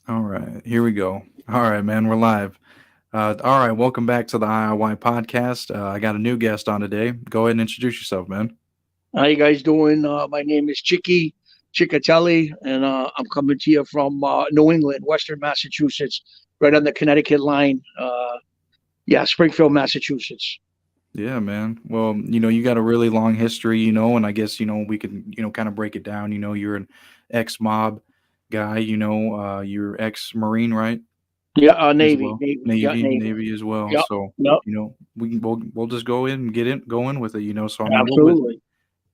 All right, here we go. All right, man, we're live. All right, welcome back to the IIY podcast. I got a new guest on today. Go ahead and introduce yourself, man. How you guys doing? My name is Chicky Ceechetelli, and I'm coming to you from New England, Western Massachusetts, right on the Connecticut line. Yeah, Springfield, Massachusetts. Yeah, man. Well, you got a really long history, and I guess, we can, kind of break it down. You're an ex-mob guy, you're ex-Marine, right? Yeah, As Navy, well. Navy. Yeah, Navy, Navy. Navy as well. Yep, So, yep, we'll just go in and go in with it, So, I mean, absolutely.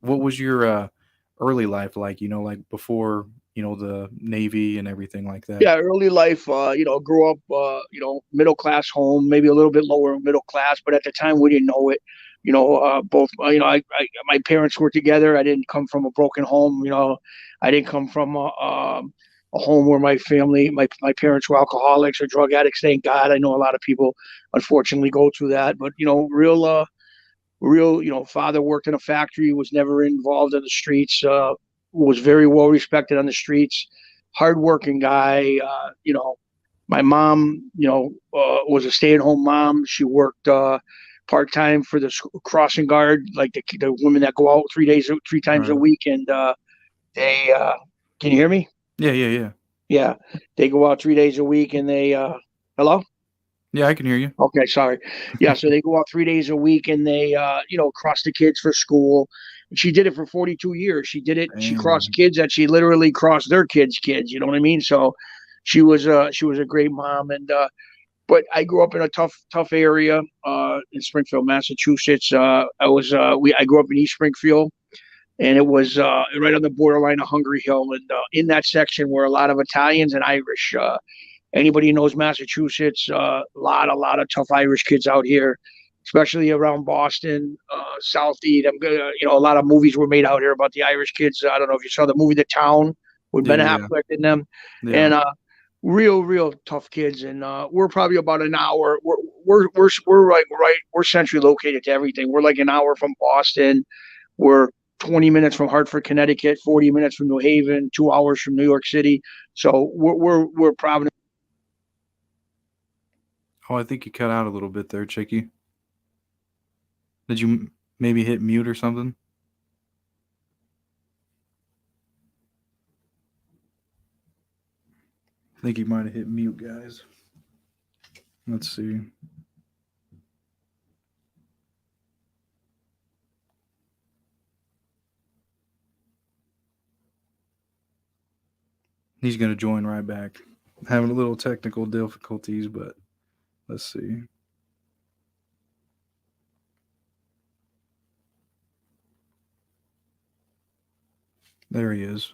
what was your early life like, like before, the Navy and everything like that? Yeah, early life. Grew up. Middle class home, maybe a little bit lower middle class, but at the time we didn't know it. Both. My parents were together. I didn't come from a broken home. I didn't come from a home where my parents were alcoholics or drug addicts. Thank God. I know a lot of people, unfortunately, go through that. But real. Father worked in a factory. Was never involved in the streets. Was very well respected on the streets. Hardworking guy. My mom, was a stay-at-home mom. She worked part-time for the crossing guard, like the women that go out 3 days, three All times a right. week, and they. Can you hear me? Yeah, yeah, yeah. Yeah, they go out 3 days a week, and they. Hello. Yeah, I can hear you. Okay, sorry. Yeah, so they go out 3 days a week, and they, cross the kids for school. And she did it for 42 years. She did it. She crossed Damn. kids that she literally crossed their kids. You know what I mean? So she was a great mom, and but I grew up in a tough area in Springfield, Massachusetts. I grew up in East Springfield, and it was right on the borderline of Hungry Hill, and in that section were a lot of Italians and Irish. Anybody who knows Massachusetts, a lot of tough Irish kids out here, especially around Boston, Southeast. A lot of movies were made out here about the Irish kids. I don't know if you saw the movie The Town with Yeah, Ben yeah, Affleck in them, yeah. and real tough kids. And we're probably about an hour. We're like we're centrally located to everything. We're like an hour from Boston. We're 20 minutes from Hartford, Connecticut, 40 minutes from New Haven, 2 hours from New York City. So we're Providence. Oh, I think you cut out a little bit there, Chicky. Did you maybe hit mute or something? I think you might have hit mute, guys. Let's see. He's gonna join right back. Having a little technical difficulties, but let's see. There he is.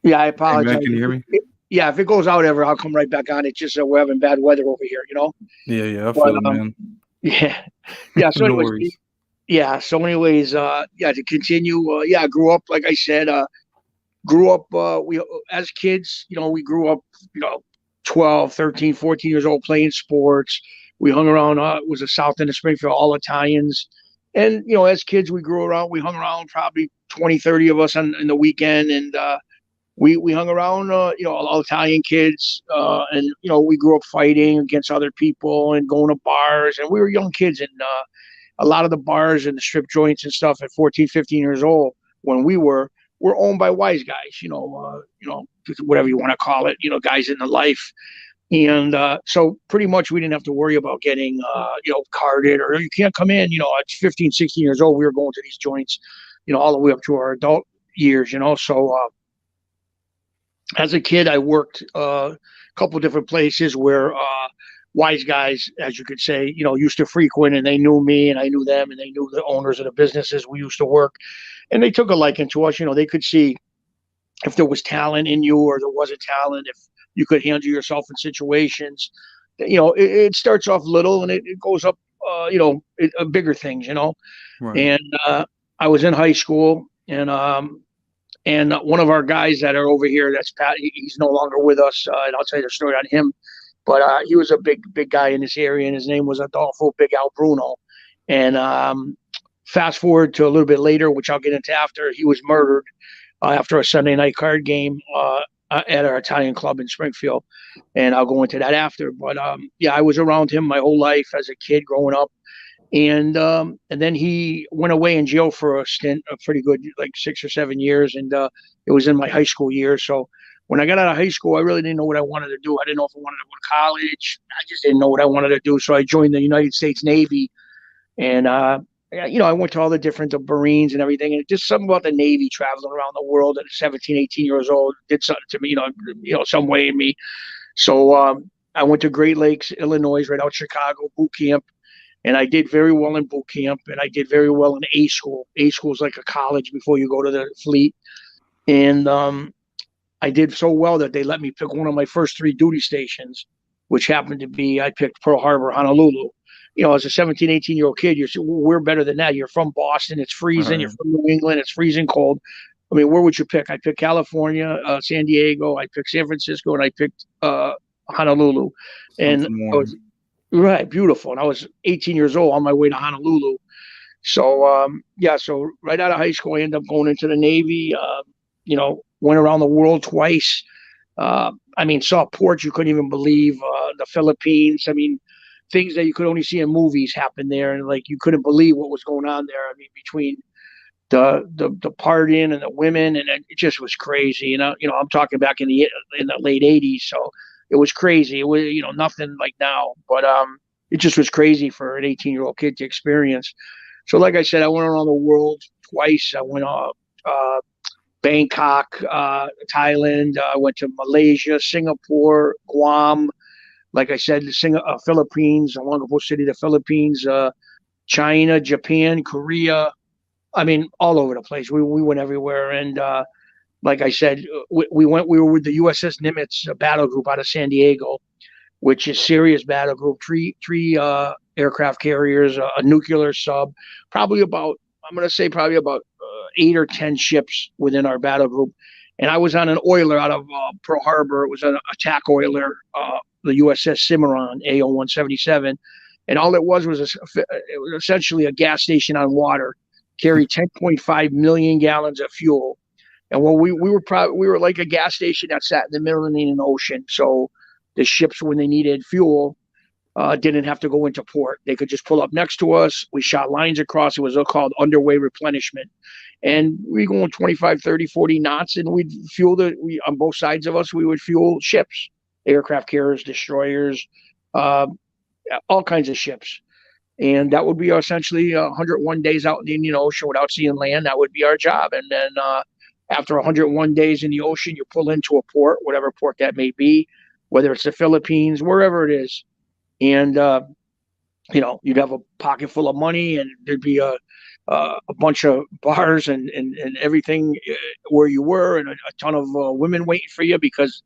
Yeah, I Hey, man, apologize. can you hear me? Yeah, if it goes out ever, I'll come right back on. It's just that we're having bad weather over here. Yeah, yeah, I But feel it, man. yeah, yeah. So, No anyways, worries. yeah. So, anyways, yeah. To continue, yeah. I grew up, like I said, grew up. We as kids, we grew up, you know, 12, 13, 14 years old playing sports. We hung around. It was the South End of Springfield, all Italians. And as kids, we grew around. We hung around probably 20, 30 of us on in the weekend, and we hung around, all Italian kids, and we grew up fighting against other people and going to bars, and we were young kids, and a lot of the bars and the strip joints and stuff at 14, 15 years old when we were owned by wise guys, whatever you want to call it, guys in the life. And so pretty much we didn't have to worry about getting, carded or you can't come in, at 15, 16 years old. We were going to these joints, all the way up to our adult years. So as a kid, I worked a couple of different places where wise guys, as you could say, used to frequent, and they knew me, and I knew them, and they knew the owners of the businesses we used to work, and they took a liking to us. They could see if there was talent in you or there wasn't talent, if you could handle yourself in situations. It starts off little and it goes up, bigger things. Right. And I was in high school, and one of our guys that are over here, that's Pat. He's no longer with us, and I'll tell you the story on him. But he was a big guy in this area, and his name was Adolfo Big Al Bruno. And fast forward to a little bit later, which I'll get into after, he was murdered after a Sunday night card game. at our Italian club in Springfield, and I'll go into that after. But yeah, I was around him my whole life as a kid growing up, and then he went away in jail for a stint, a pretty good like 6 or 7 years, and it was in my high school years. So when I got out of high school, I really didn't know what I wanted to do. I didn't know if I wanted to go to college. I just didn't know what I wanted to do. So I joined the United States Navy, and I went to all the different Marines and everything, and just something about the Navy, traveling around the world at 17, 18 years old, did something to me, some way in me. So I went to Great Lakes, Illinois, right out Chicago, boot camp, and I did very well in boot camp, and I did very well in A school. A school is like a college before you go to the fleet, and I did so well that they let me pick one of my first three duty stations, which happened to be I picked Pearl Harbor, Honolulu. As a 17, 18-year-old kid, we're better than that. You're from Boston. It's freezing. You're from New England. It's freezing cold. I mean, where would you pick? I picked California, San Diego. I picked San Francisco, and I picked Honolulu. And I was right, beautiful. And I was 18 years old on my way to Honolulu. So, so right out of high school, I ended up going into the Navy, went around the world twice. Saw ports you couldn't even believe, the Philippines. I mean, things that you could only see in movies happen there, and like you couldn't believe what was going on there. I mean, between the partying and the women, and it just was crazy. I'm talking back in the late '80s, so it was crazy. It was nothing like now, but it just was crazy for an 18-year-old kid to experience. So, like I said, I went around the world twice. I went Bangkok, Thailand. I went to Malaysia, Singapore, Guam. Like I said, the Philippines, a wonderful city, the Philippines, China, Japan, Korea. I mean, all over the place. We went everywhere. And like I said, we were with the USS Nimitz battle group out of San Diego, which is serious battle group, three aircraft carriers, a nuclear sub, probably about 8 or 10 ships within our battle group. And I was on an oiler out of Pearl Harbor. It was an attack oiler, the USS Cimarron, AO-177. And all it was essentially a gas station on water, carried 10.5 million gallons of fuel. And when we were like a gas station that sat in the middle of the Indian Ocean. So the ships, when they needed fuel, didn't have to go into port. They could just pull up next to us. We shot lines across. It was called underway replenishment. And we go on 25, 30, 40 knots, and we'd fuel on both sides of us, we would fuel ships, aircraft carriers, destroyers, all kinds of ships. And that would be essentially 101 days out in the Indian Ocean without seeing land. That would be our job. And then after 101 days in the ocean, you pull into a port, whatever port that may be, whether it's the Philippines, wherever it is. And, you'd have a pocket full of money, and there'd be a bunch of bars and everything where you were, and a ton of women waiting for you because,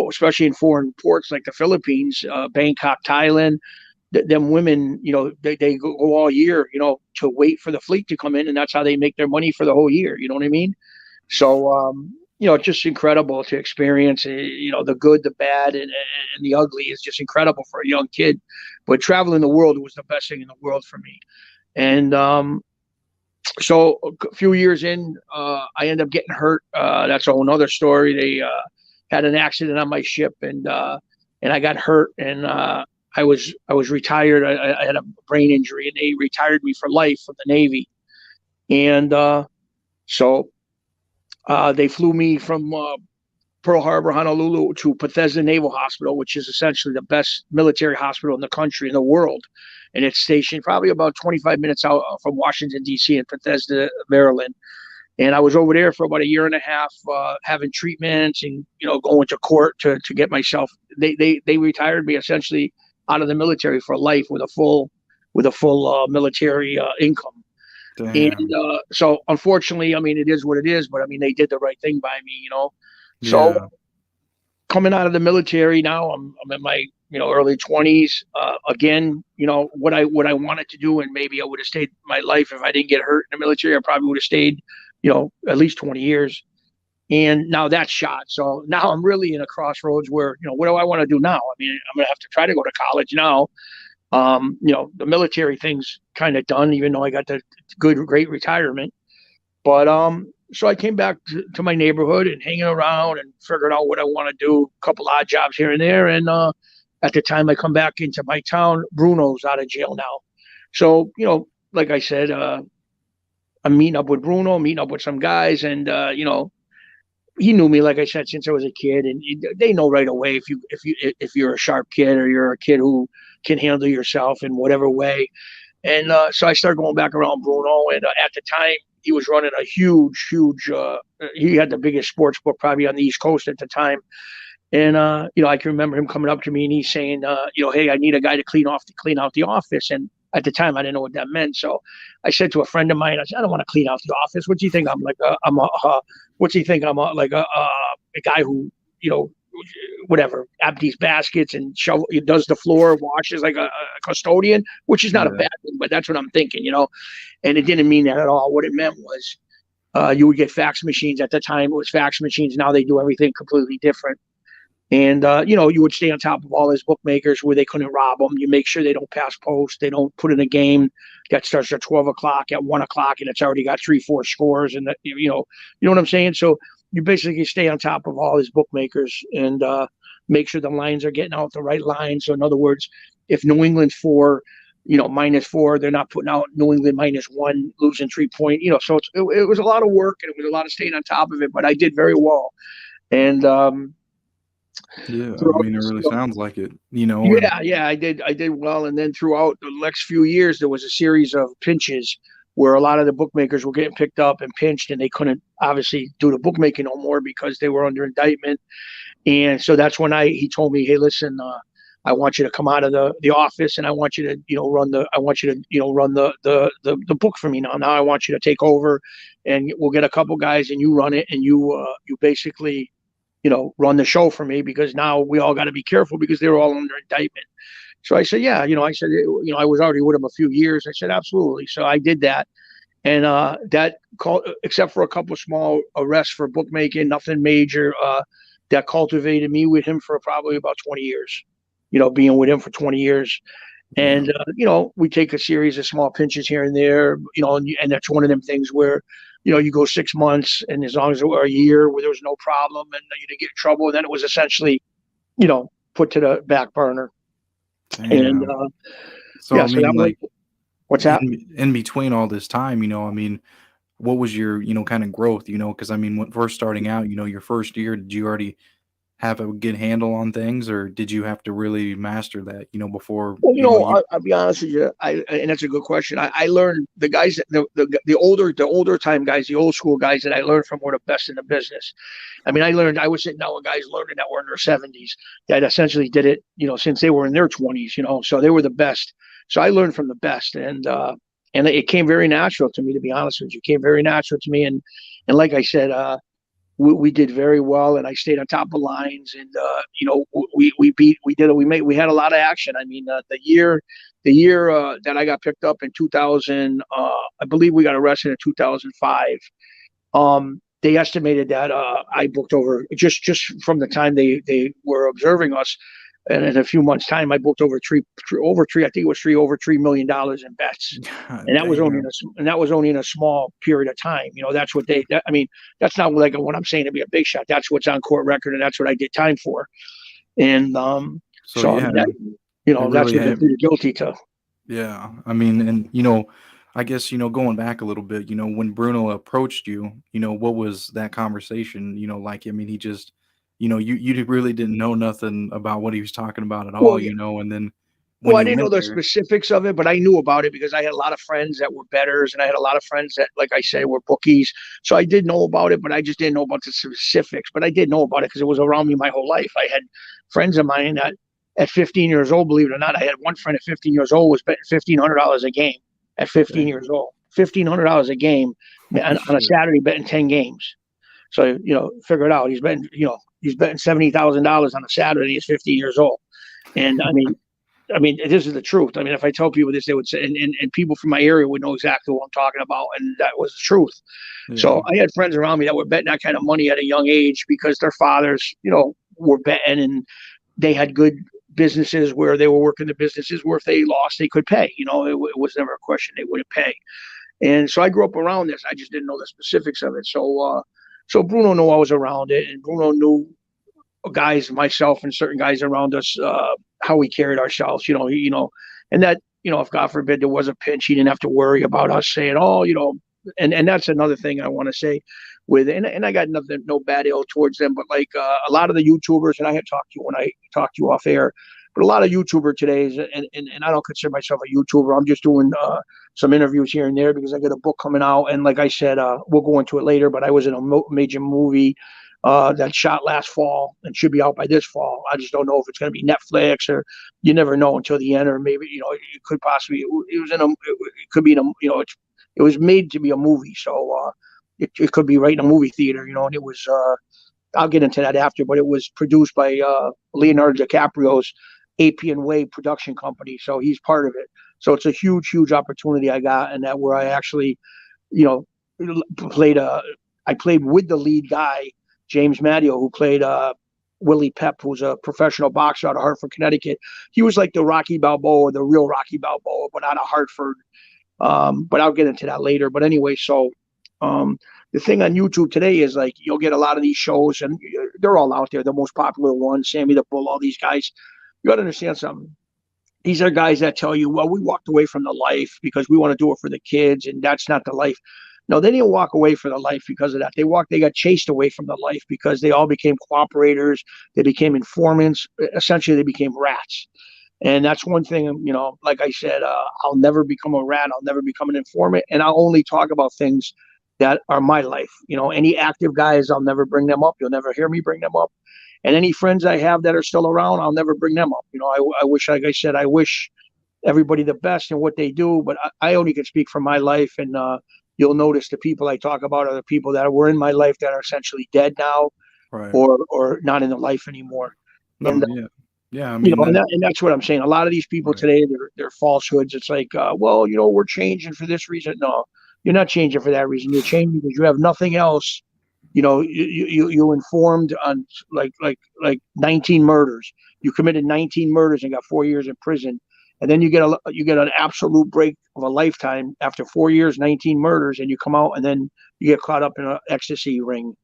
especially in foreign ports like the Philippines, Bangkok, Thailand, them women, they go all year, to wait for the fleet to come in, and that's how they make their money for the whole year. You know what I mean? So, it's just incredible to experience, the good, the bad, and the ugly is just incredible for a young kid. But traveling the world was the best thing in the world for me. And so a few years in, I ended up getting hurt. That's a whole nother story. They had an accident on my ship, and I got hurt, and I was retired. I had a brain injury, and they retired me for life from the Navy. And so they flew me from Pearl Harbor, Honolulu to Bethesda Naval Hospital, which is essentially the best military hospital in the country, in the world. And it's stationed probably about 25 minutes out from Washington, D.C. in Bethesda, Maryland. And I was over there for about a year and a half, having treatments and, going to court to get myself. They retired me essentially out of the military for life with a full military income. Damn. And so unfortunately, it is what it is, but they did the right thing by me, So coming out of the military now, I'm in my early 20s. Again, what I wanted to do, and maybe I would have stayed my life if I didn't get hurt in the military. I probably would have stayed, at least 20 years. And now that's shot. So now I'm really in a crossroads where, what do I want to do now? I'm going to have to try to go to college now. The military thing's kind of done, even though I got the great retirement. But so I came back to my neighborhood and hanging around and figuring out what I want to do, a couple odd jobs here and there. And at the time I come back into my town, Bruno's out of jail now. So, like I said, I'm meeting up with Bruno, meeting up with some guys, and he knew me, like I said, since I was a kid, and they know right away if you're a sharp kid or you're a kid who can handle yourself in whatever way. And so I started going back around Bruno, and at the time he was running a huge. He had the biggest sports book probably on the East Coast at the time. And I can remember him coming up to me and he's saying, hey, I need a guy to clean out the office. And at the time, I didn't know what that meant. So I said to a friend of mine, I said, I don't want to clean out the office. What do you think? What do you think? I'm a guy who, whatever, empties baskets and does the floor, washes like a custodian, which is not a bad thing, but that's what I'm thinking, And it didn't mean that at all. What it meant was you would get fax machines. At the time, it was fax machines. Now they do everything completely different. And, you would stay on top of all his bookmakers where they couldn't rob them. You make sure they don't pass post. They don't put in a game that starts at 12 o'clock, at 1 o'clock, and it's already got 3-4 scores. And, you know what I'm saying? So you basically stay on top of all his bookmakers and make sure the lines are getting out the right line. So in other words, if New England's -4, they're not putting out New England -1, losing 3 point, so it was a lot of work and it was a lot of staying on top of it, but I did very well. And, yeah, I mean, it really sounds like it, yeah, I did well. And then throughout the next few years, there was a series of pinches where a lot of the bookmakers were getting picked up and pinched, and they couldn't obviously do the bookmaking no more because they were under indictment. And so that's when he told me, hey, listen, I want you to come out of the office, and I want you to run the book for me now. Now I want you to take over, and we'll get a couple guys, and you run it, and you basically run the show for me, because now we all got to be careful because they're all under indictment. So I said, yeah, I said, I was already with him a few years. I said, absolutely. So I did that. And that called, except for a couple of small arrests for bookmaking, nothing major, that cultivated me with him for probably about 20 years, being with him for 20 years. And, we take a series of small pinches here and there, and that's one of them things where, you go 6 months, and as long as it were a year where there was no problem and you didn't get in trouble, and then it was essentially, put to the back burner. Damn. And so I mean, like, what's that? In between all this time, I mean, what was your, kind of growth, because I mean, when first starting out, your first year, did you already have a good handle on things, or did you have to really master that, before? Well, I'll be honest with you. And that's a good question. I learned the guys, the older time guys, the old school guys that I learned from were the best in the business. I mean, I was sitting down with guys learning that were in their 70s that essentially did it, since they were in their 20s, so they were the best. So I learned from the best, and it came very natural to me, to be honest with you. It came very natural to me, and like I said, we did very well, and I stayed on top of lines, and we had a lot of action. I mean, the year that I got picked up in 2000, I believe we got arrested in 2005. They estimated that I booked over, just from the time they were observing us, and in a few months' time, I booked over $3 million in bets, and that was only in a small period of time. That's what I mean, that's not like what I'm saying to be a big shot. That's what's on court record, and that's what I did time for. And so yeah, that, that's what they pleaded guilty to. Yeah, I mean, and I guess going back a little bit, when Bruno approached you, what was that conversation? Like, I mean, he just. You really didn't know nothing about what he was talking about at all, and then I didn't know the specifics of it, but I knew about it because I had a lot of friends that were bettors, and I had a lot of friends that, like I said, were bookies. So I did know about it, but I just didn't know about the specifics. But I did know about it because it was around me my whole life. I had friends of mine that at 15 years old, believe it or not, I had one friend at 15 years old was betting $1,500 a game at 15 years old. $1,500 a game on a Saturday, betting 10 games. So, figure it out. He's betting $70,000 on a Saturday. He's 15 years old. And I mean, this is the truth. I mean, if I tell people this, they would say, and people from my area would know exactly what I'm talking about. And that was the truth. Yeah. So I had friends around me that were betting that kind of money at a young age because their fathers, were betting, and they had good businesses where they were working the businesses where if they lost, they could pay. It was never a question they wouldn't pay. And so I grew up around this. I just didn't know the specifics of it. So Bruno knew I was around it, and Bruno knew guys, myself and certain guys around us, how we carried ourselves. And that, if God forbid there was a pinch, he didn't have to worry about us saying, "Oh, And that's another thing I want to say with, and I got nothing, no bad ill towards them, but like a lot of the YouTubers, and I had talked to you when I talked to you off air, but a lot of YouTuber today, and I don't consider myself a YouTuber. I'm just doing some interviews here and there because I got a book coming out, and like I said, we'll go into it later. But I was in a major movie that shot last fall and should be out by this fall. I just don't know if it's going to be Netflix, or you never know until the end, or maybe it could possibly it was in a it could be in a it was made to be a movie, so it could be right in a movie theater, and it was. I'll get into that after, but it was produced by Leonardo DiCaprio's Appian Way production company, so he's part of it. So it's a huge, huge opportunity I got, and that where I actually, played I played with the lead guy, James Madio, who played Willy Pep, who's a professional boxer out of Hartford, Connecticut. He was like the Rocky Balboa, the real Rocky Balboa, but out of Hartford. But I'll get into that later. But anyway, so the thing on YouTube today is like you'll get a lot of these shows, and they're all out there. The most popular ones, Sammy the Bull, all these guys. You got to understand something. These are guys that tell you, well, we walked away from the life because we want to do it for the kids, and that's not the life. No, they didn't walk away for the life because of that. They got chased away from the life because they all became cooperators. They became informants. Essentially, they became rats. And that's one thing, like I said, I'll never become a rat. I'll never become an informant. And I'll only talk about things that are my life. Any active guys, I'll never bring them up. You'll never hear me bring them up. And any friends I have that are still around, I'll never bring them up. I wish, like I said, I wish everybody the best in what they do, but I only can speak for my life. And you'll notice the people I talk about are the people that were in my life that are essentially dead now, Right. or not in the life anymore. No, And yeah. I mean, and that's what I'm saying. A lot of these people today, they're falsehoods. It's like, well, we're changing for this reason. No, you're not changing for that reason. You're changing because you have nothing else. You informed on like 19 murders. You committed 19 murders and got 4 years in prison, and then you get an absolute break of a lifetime after 4 years, 19 murders, and you come out and then you get caught up in an ecstasy ring,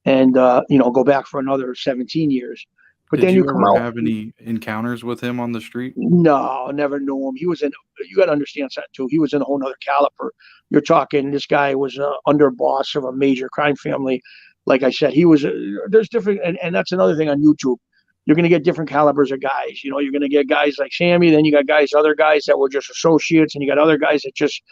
and go back for another 17 years. But did then you you come ever out. have any encounters with him on the street? No, never knew him. You got to understand that too. He was in a whole nother caliber. You're talking, this guy was an underboss of a major crime family. Like I said, there's different, and that's another thing on YouTube. You're going to get different calibers of guys. You're going to get guys like Sammy, then you got other guys that were just associates, and you got other guys that just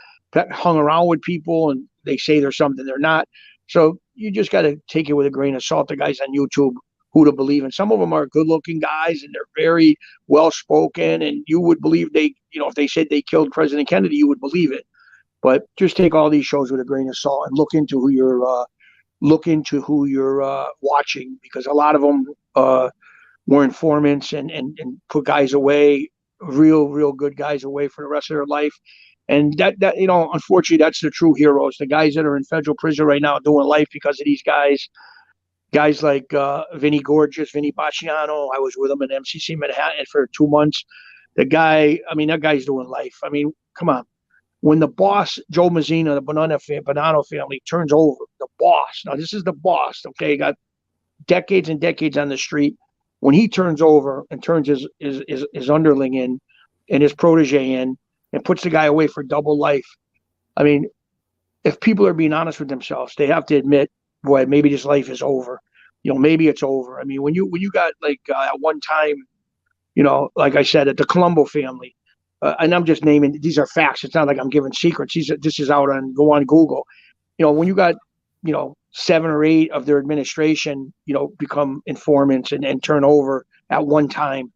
hung around with people and they say they're something they're not. So you just got to take it with a grain of salt, the guys on YouTube, who to believe in. Some of them are good-looking guys, and they're very well-spoken, and you would believe if they said they killed President Kennedy, you would believe it. But just take all these shows with a grain of salt and look into who you're watching, because a lot of them were informants and put guys away, real good guys away for the rest of their life. And that unfortunately, that's the true heroes, the guys that are in federal prison right now doing life because of these guys. Guys like Vinny Gorgeous, Vinny Bacciano. I was with him in MCC Manhattan for 2 months. That guy's doing life. I mean, come on. When the boss, Joe Mazzina, the Bonanno family, turns over, the boss, now this is the boss, okay, got decades and decades on the street. When he turns over and turns his underling in and his protege in and puts the guy away for double life, I mean, if people are being honest with themselves, they have to admit, boy, maybe this life is over. Maybe it's over. I mean, when you got like at one time, like I said, at the Colombo family, and I'm just naming, these are facts. It's not like I'm giving secrets. This is out go on Google. When you got, 7 or 8 of their administration, become informants and turn over at one time,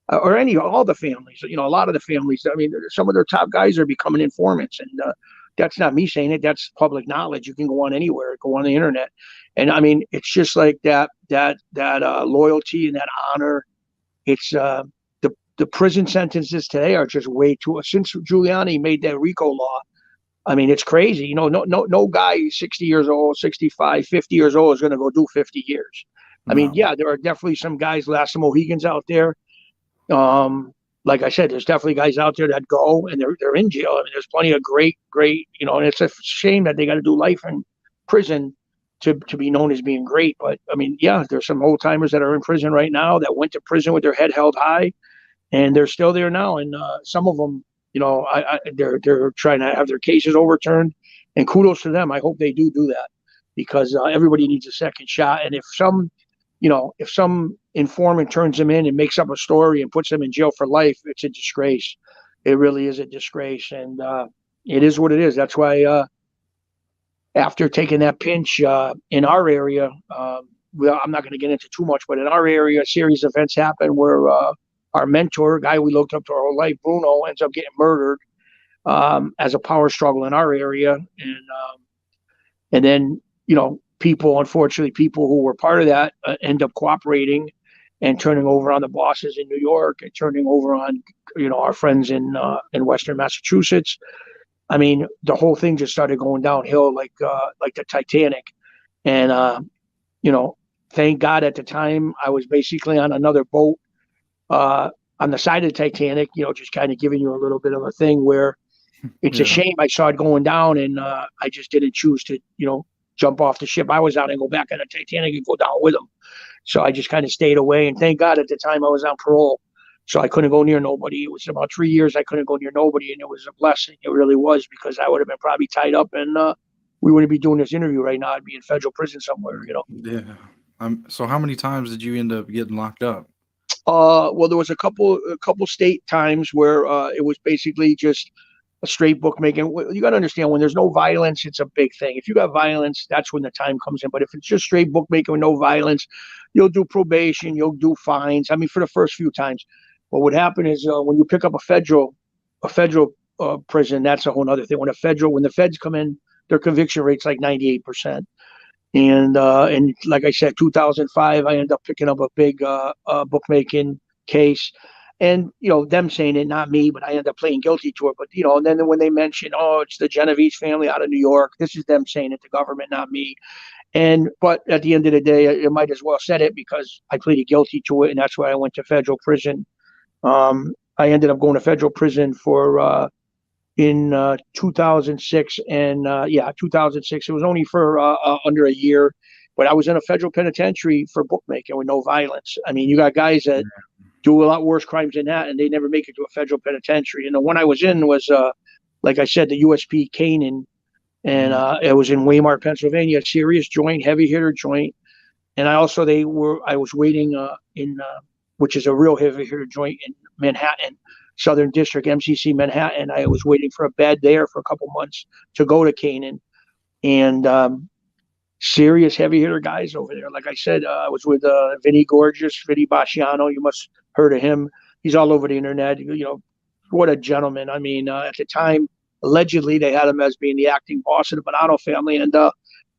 or all the families, a lot of the families, I mean, some of their top guys are becoming informants, and that's not me saying it. That's public knowledge. You can go on anywhere, go on the internet. And I mean, it's just like that loyalty and that honor. It's the prison sentences today are just way too, since Giuliani made that RICO law. I mean, it's crazy. No guy 60 years old, 65, 50 years old is going to go do 50 years. I mean, yeah, there are definitely some guys, last Mohegans out there. like I said, there's definitely guys out there that go and they're in jail. I mean, there's plenty of great, and it's a shame that they got to do life in prison to be known as being great. But I mean, yeah, there's some old timers that are in prison right now that went to prison with their head held high, and they're still there now. And some of them, they're trying to have their cases overturned, and kudos to them. I hope they do that because everybody needs a second shot. And if some informant turns them in and makes up a story and puts them in jail for life, it's a disgrace. It really is a disgrace, and it is what it is. That's why after taking that pinch in our area, well, I'm not going to get into too much, but in our area, a series of events happened where our mentor, a guy we looked up to our whole life, Bruno, ends up getting murdered as a power struggle in our area, and then unfortunately, people who were part of that end up cooperating and turning over on the bosses in New York and turning over on, our friends in Western Massachusetts. I mean, the whole thing just started going downhill like the Titanic. And, thank God at the time I was basically on another boat on the side of the Titanic, just kind of giving you a little bit of a thing where it's a shame I saw it going down and I just didn't choose to, jump off the ship I was on and go back on the Titanic and go down with them. So I just kind of stayed away. And thank God at the time I was on parole. So I couldn't go near nobody. It was about 3 years I couldn't go near nobody. And it was a blessing. It really was, because I would have been probably tied up and we wouldn't be doing this interview right now. I'd be in federal prison somewhere, Yeah. So how many times did you end up getting locked up? Well, there was a couple state times where it was basically just a straight bookmaking. You got to understand, when there's no violence, it's a big thing. If you got violence, that's when the time comes in. But if it's just straight bookmaking with no violence, you'll do probation, you'll do fines. I mean, for the first few times. What would happen is when you pick up a federal prison, that's a whole other thing. When the feds come in, their conviction rate's like 98%. And like I said, 2005, I ended up picking up a big bookmaking case. And, them saying it, not me, but I ended up pleading guilty to it. But, and then when they mention, oh, it's the Genovese family out of New York, this is them saying it, the government, not me. But at the end of the day, I might as well said it because I pleaded guilty to it. And that's why I went to federal prison. I ended up going to federal prison for in 2006. And 2006, it was only for under a year. But I was in a federal penitentiary for bookmaking with no violence. I mean, you got guys that do a lot worse crimes than that, and they never make it to a federal penitentiary. And the one I was in was, like I said, the USP Canaan, and it was in Weimar, Pennsylvania, a serious joint, heavy hitter joint. And I was waiting which is a real heavy hitter joint in Manhattan, Southern District, MCC Manhattan. I was waiting for a bed there for a couple months to go to Canaan, and serious heavy hitter guys over there. Like I said, I was with Vinny Basciano. You must heard of him. He's all over the internet. What a gentleman. I mean, at the time, allegedly, they had him as being the acting boss of the Bonanno family. And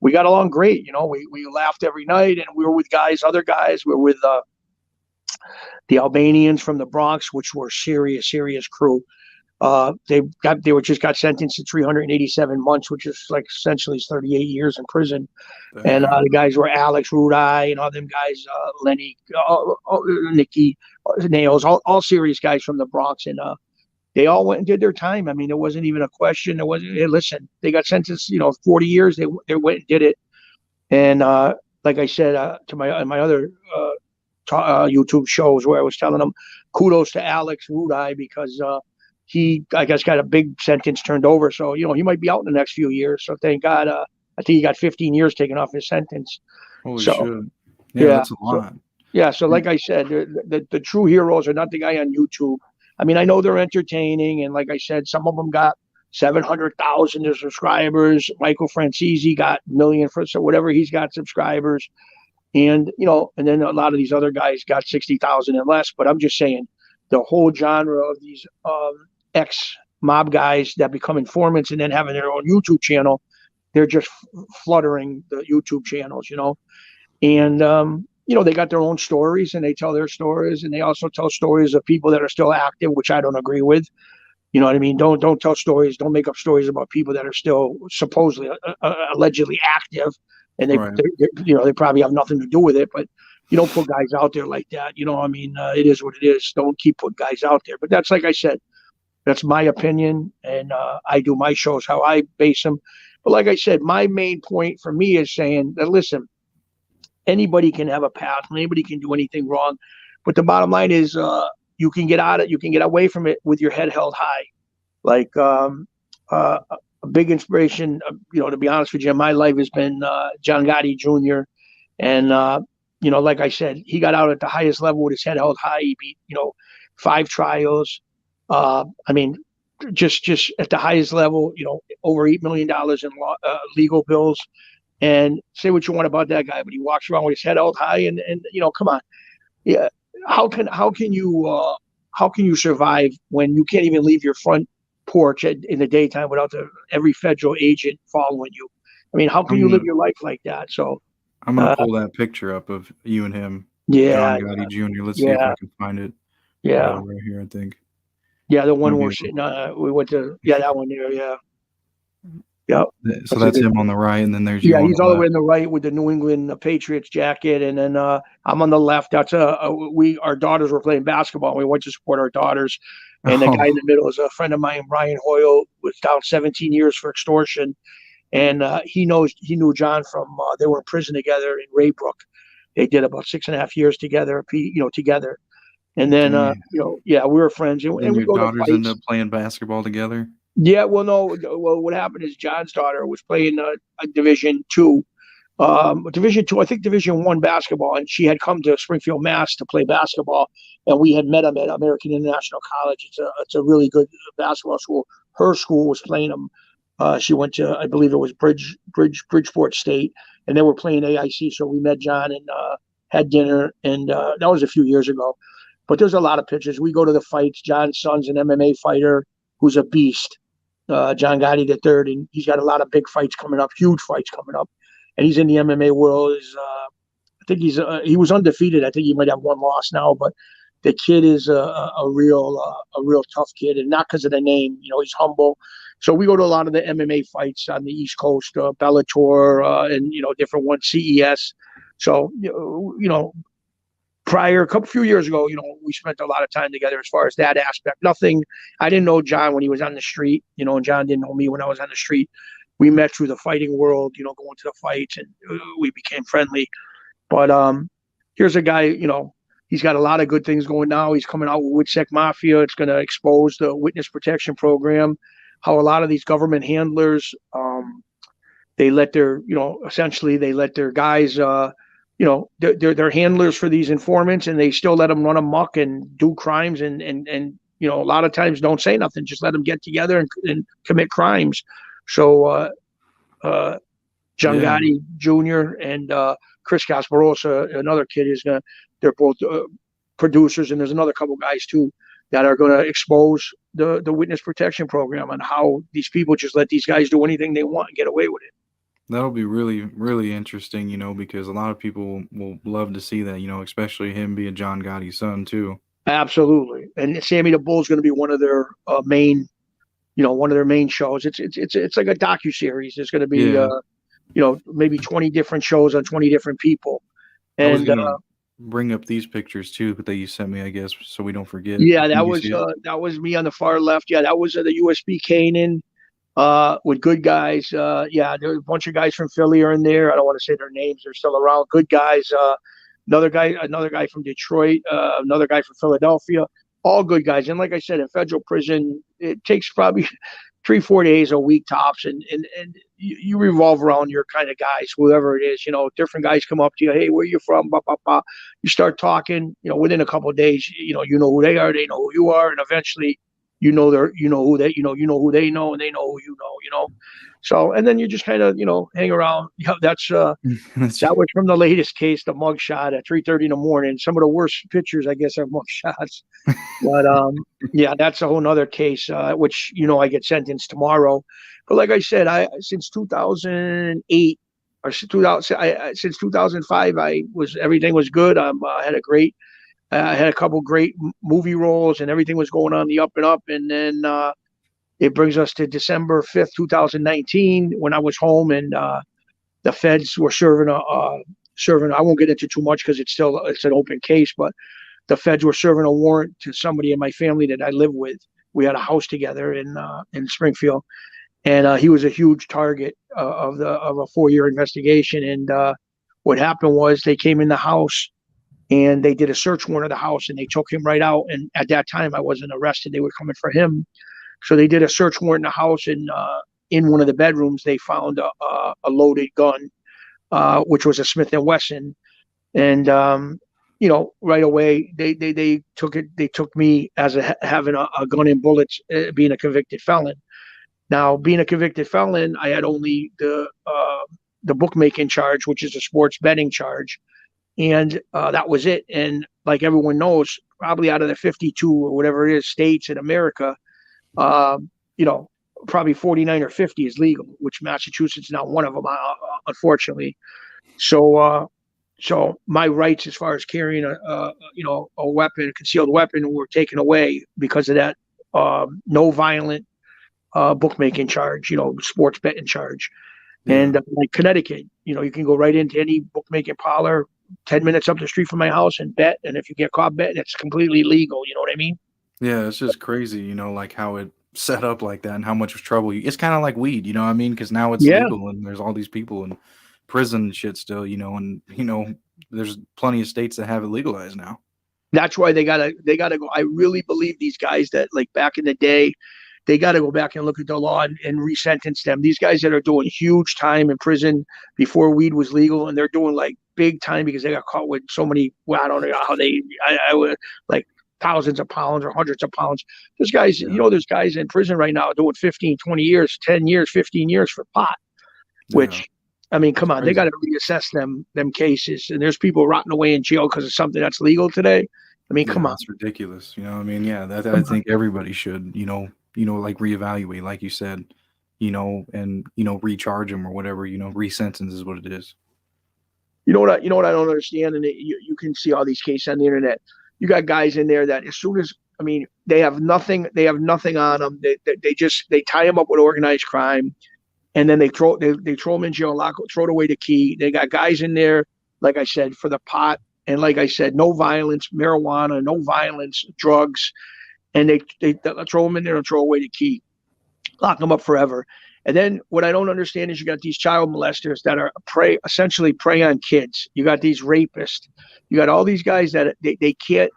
we got along great. We laughed every night, and we were with other guys. We were with the Albanians from the Bronx, which were serious crew. They just got sentenced to 387 months, which is like essentially 38 years in prison. And the guys were Alex, Rudai, and all them guys, Lenny, Nicky, Nails, all serious guys from the Bronx. And they all went and did their time. I mean, it wasn't even a question. It wasn't. Hey, listen, they got sentenced, 40 years. They went and did it. And like I said to my other YouTube shows where I was telling them, kudos to Alex Rudai, because he, I guess, got a big sentence turned over. So, he might be out in the next few years. So thank God. I think he got 15 years taken off his sentence. Holy shit. Yeah, that's a lot. So like I said, the true heroes are not the guy on YouTube. I mean, I know they're entertaining. And like I said, some of them got 700,000 subscribers. Michael Francese got a million so whatever he's got subscribers. And, and then a lot of these other guys got 60,000 and less. But I'm just saying, the whole genre of these ex-mob guys that become informants and then having their own YouTube channel, they're just fluttering the YouTube channels, And, they got their own stories and they tell their stories. And they also tell stories of people that are still active, which I don't agree with. You know what I mean? Don't tell stories. Don't make up stories about people that are still supposedly, allegedly active. And they probably have nothing to do with it. But you don't put guys out there like that. I mean, it is what it is. Don't keep putting guys out there. But that's, like I said, that's my opinion, and I do my shows how I base them. But like I said, my main point for me is saying that, listen, anybody can have a path, anybody can do anything wrong, but the bottom line is you can get out of it, you can get away from it with your head held high. Like a big inspiration, to be honest with you, in my life has been John Gotti Jr. And like I said, he got out at the highest level with his head held high. He beat 5 trials. I mean, just at the highest level, over $8 million in legal bills. And say what you want about that guy, but he walks around with his head held high, and come on, yeah. How can you survive when you can't even leave your front porch in the daytime without every federal agent following you? I mean, how can you live your life like that? So I'm gonna pull that picture up of you and him, yeah, John Gotti Jr. Let's see if yeah, I can find it. yeah, Right here, I think. yeah. The one Maybe we're sitting on, we went to, that one there, yeah. Yeah. So that's him on the right, and then there's you Yeah, on he's the all the left. way on the right with the New England Patriots jacket, and then I'm on the left. That's our daughters were playing basketball. And we went to support our daughters, and the guy in the middle is a friend of mine, Brian Hoyle, was down 17 years for extortion, and he knew John from they were in prison together in Raybrook. They did about 6.5 years together, together, and then yeah, we were friends, and Then we your go to daughters end fights. up playing basketball together. Yeah, well, no, well, what happened is John's daughter was playing a Division 2, Division 2, I think Division 1 basketball, and she had come to Springfield, Mass, to play basketball, and we had met them at American International College. It's a really good basketball school. Her school was playing them. She went to, I believe it was Bridgeport State, and they were playing AIC. So we met John and had dinner, and that was a few years ago. But there's a lot of pictures. We go to the fights. John's son's an MMA fighter who's a beast, John Gotti the third, and he's got a lot of big fights coming up, huge fights coming up, and he's in the MMA world. I think he was undefeated. I think he might have one loss now, but the kid is a real tough kid, and not because of the name. He's humble. So we go to a lot of the MMA fights on the East Coast, Bellator, and different ones, CES. So a few years ago, we spent a lot of time together as far as that aspect. Nothing, I didn't know John when he was on the street, and John didn't know me when I was on the street. We met through the fighting world, going to the fights, and we became friendly. But here's a guy, he's got a lot of good things going now. He's coming out with Widsec Mafia. It's going to expose the witness protection program, how a lot of these government handlers, they let their, essentially they let their guys, they're handlers for these informants, and they still let them run amok and do crimes, and a lot of times don't say nothing, just let them get together and commit crimes. So John Gotti Jr. and Chris Casparosa, another kid, they're both producers, and there's another couple guys too that are going to expose the witness protection program and how these people just let these guys do anything they want and get away with it. That'll be really, really interesting, because a lot of people will love to see that, especially him being John Gotti's son too. Absolutely, and Sammy the Bull's going to be one of their main, one of their main shows. It's like a docuseries. There's going to be, maybe 20 different shows on 20 different people. And I was gonna bring up these pictures too that you sent me, I guess, so we don't forget. Yeah, that was me on the far left. Yeah, that was the USB Canaan. With good guys. Yeah, there's a bunch of guys from Philly are in there. I don't want to say their names; they're still around. Good guys. Another guy from Detroit. Another guy from Philadelphia. All good guys. And like I said, in federal prison, it takes probably 3-4 days a week tops, and you revolve around your kind of guys, whoever it is. Different guys come up to you. Hey, where you from? Bah, bah, bah. You start talking. Within a couple of days, you know who they are. They know who you are, and eventually, who they know, and they know who you know. So, and then you just kind of hang around. That's that was from the latest case, the mug shot at 3:30 in the morning. Some of the worst pictures, I guess, are mug shots. But yeah, that's a whole nother case, which I get sentenced tomorrow. But like I said, since 2008 or since 2005, everything was good. I had a couple great movie roles, and everything was going on the up and up. And then it brings us to December 5th, 2019, when I was home, and the feds were serving serving. I won't get into too much because it's an open case, but the feds were serving a warrant to somebody in my family that I live with. We had a house together in Springfield, and he was a huge target of a 4-year investigation. And what happened was they came in the house and they did a search warrant of the house and they took him right out. And at that time, I wasn't arrested; they were coming for him. So they did a search warrant in the house, and in one of the bedrooms, they found a loaded gun, which was a Smith and Wesson. And right away they took it. They took me as having a gun and bullets, being a convicted felon. Now, being a convicted felon, I had only the bookmaking charge, which is a sports betting charge, and that was it. And like everyone knows, probably out of the 52 or whatever it is states in America, uh, you know, probably 49 or 50 is legal, which Massachusetts is not one of them, unfortunately. So, so my rights as far as carrying a weapon, a concealed weapon, were taken away because of that no violent bookmaking charge, sports betting charge. Yeah. And like Connecticut, you can go right into any bookmaking parlor 10 minutes up the street from my house and bet. And if you get caught betting, it's completely legal. You know what I mean? Yeah, it's just crazy, like how it set up like that and how much trouble it's kind of like weed, you know what I mean? Because now it's Yeah. legal and there's all these people in prison and shit still, and there's plenty of states that have it legalized now. That's why they gotta go. I really believe these guys that, like, back in the day, they got to go back and look at the law and resentence them. These guys that are doing huge time in prison before weed was legal, and they're doing like big time because they got caught with so many. Well, I don't know how I would, like, thousands of pounds or hundreds of pounds. There's guys, Yeah. there's guys in prison right now doing 15, 20 years, 10 years, 15 years for pot, which, Yeah. I mean, come on, they got Crazy. to reassess them cases. And there's people rotting away in jail because of something that's legal today. I mean, come Yeah, on. that's ridiculous. I mean, yeah, I think everybody should, like reevaluate, like you said, and recharge them or whatever, resentence is what it is. You know what I don't understand, and you can see all these cases on the internet. You got guys in there that as soon as, I mean, they have nothing on them. They tie them up with organized crime, and then they throw them in jail, throw away the key. They got guys in there, like I said, for the pot, and like I said, no violence, marijuana, no violence, drugs, and they throw them in there and throw away the key, lock them up forever. And then what I don't understand is you got these child molesters that are essentially prey on kids. You got these rapists. You got all these guys that they can't,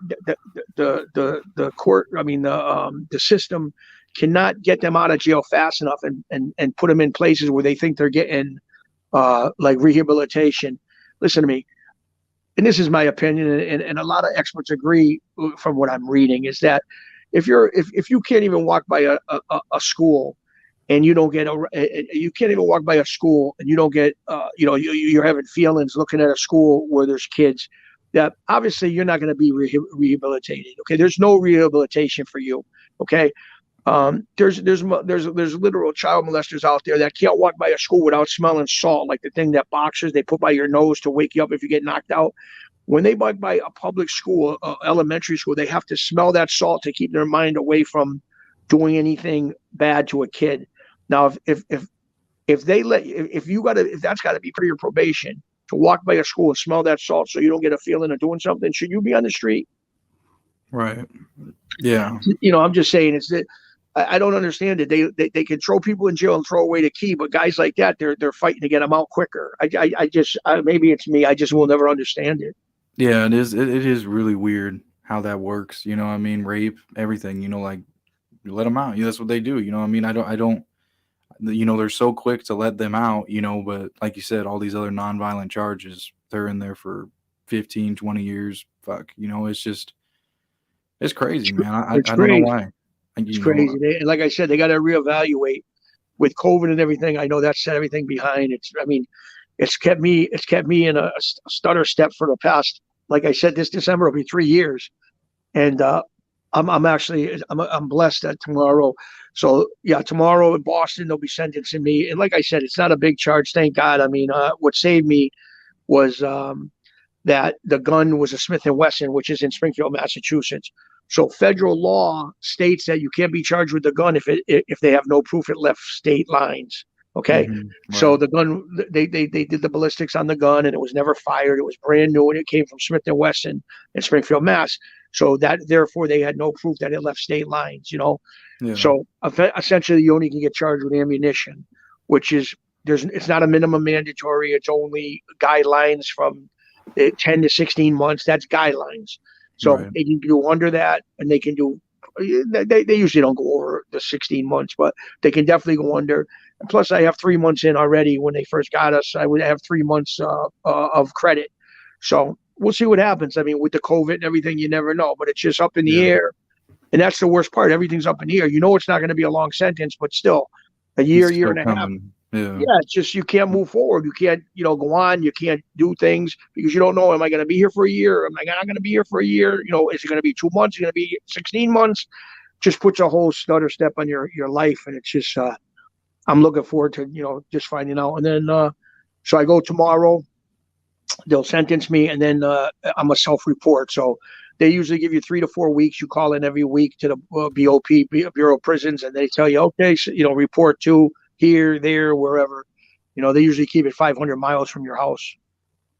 the court, I mean, the system cannot get them out of jail fast enough and put them in places where they think they're getting like rehabilitation. Listen to me. And this is my opinion, and a lot of experts agree from what I'm reading, is that if you can't even walk by a school and you don't get you can't even walk by a school and you don't get you're having feelings looking at a school where there's kids, that obviously you're not going to be rehabilitated. Okay, there's no rehabilitation for you. Okay, there's literal child molesters out there that can't walk by a school without smelling salt, like the thing that boxers they put by your nose to wake you up if you get knocked out. When they walk by a public school, elementary school, they have to smell that salt to keep their mind away from doing anything bad to a kid. Now, if that's got to be part of your probation to walk by a school and smell that salt so you don't get a feeling of doing something, should you be on the street? Right. Yeah. I'm just saying, it's that I don't understand it. They can throw people in jail and throw away the key, but guys like that, they're fighting to get them out quicker. Maybe it's me. I just will never understand it. Yeah, it is. It is really weird how that works. I mean, rape, everything. Like you let them out. That's what they do. I mean, I don't. They're so quick to let them out. But like you said, all these other nonviolent charges, they're in there for 15, 20 years. Fuck. It's crazy, man. I don't know why. It's crazy. And like I said, they got to reevaluate with COVID and everything. I know that set everything behind. It's kept me in a stutter step for the past, like I said, this December will be 3 years. And I'm blessed that tomorrow. So yeah, tomorrow in Boston, they'll be sentencing me. And like I said, it's not a big charge. Thank God. I mean, what saved me was that the gun was a Smith and Wesson, which is in Springfield, Massachusetts. So federal law states that you can't be charged with the gun if they have no proof it left state lines. Okay. So Right. the gun, they did the ballistics on the gun, and it was never fired. It was brand new, and it came from Smith and Wesson in Springfield, Mass. So that therefore they had no proof that it left state lines. Yeah. So essentially, you only can get charged with ammunition, which is it's not a minimum mandatory. It's only guidelines from 10 to 16 months. That's guidelines. So Right. they can do under that, and they can do. They usually don't go over the 16 months, but they can definitely go under. And plus, I have 3 months in already. When they first got us, I would have 3 months of credit. So we'll see what happens. I mean, with the COVID and everything, you never know. But it's just up in the Yeah. air. And that's the worst part. Everything's up in the air. It's not going to be a long sentence, but still, a It's year still and a half. coming. Yeah. Yeah, it's just you can't move forward. You can't, go on. You can't do things because you don't know. Am I going to be here for a year? Am I not going to be here for a year? Is it going to be 2 months? Is it going to be 16 months? Just puts a whole stutter step on your life, and it's just I'm looking forward to just finding out. And then so I go tomorrow. They'll sentence me, and then I'm a self-report. So they usually give you 3 to 4 weeks. You call in every week to the BOP, Bureau of Prisons, and they tell you, okay, so, report to here, there, wherever. They usually keep it 500 miles from your house.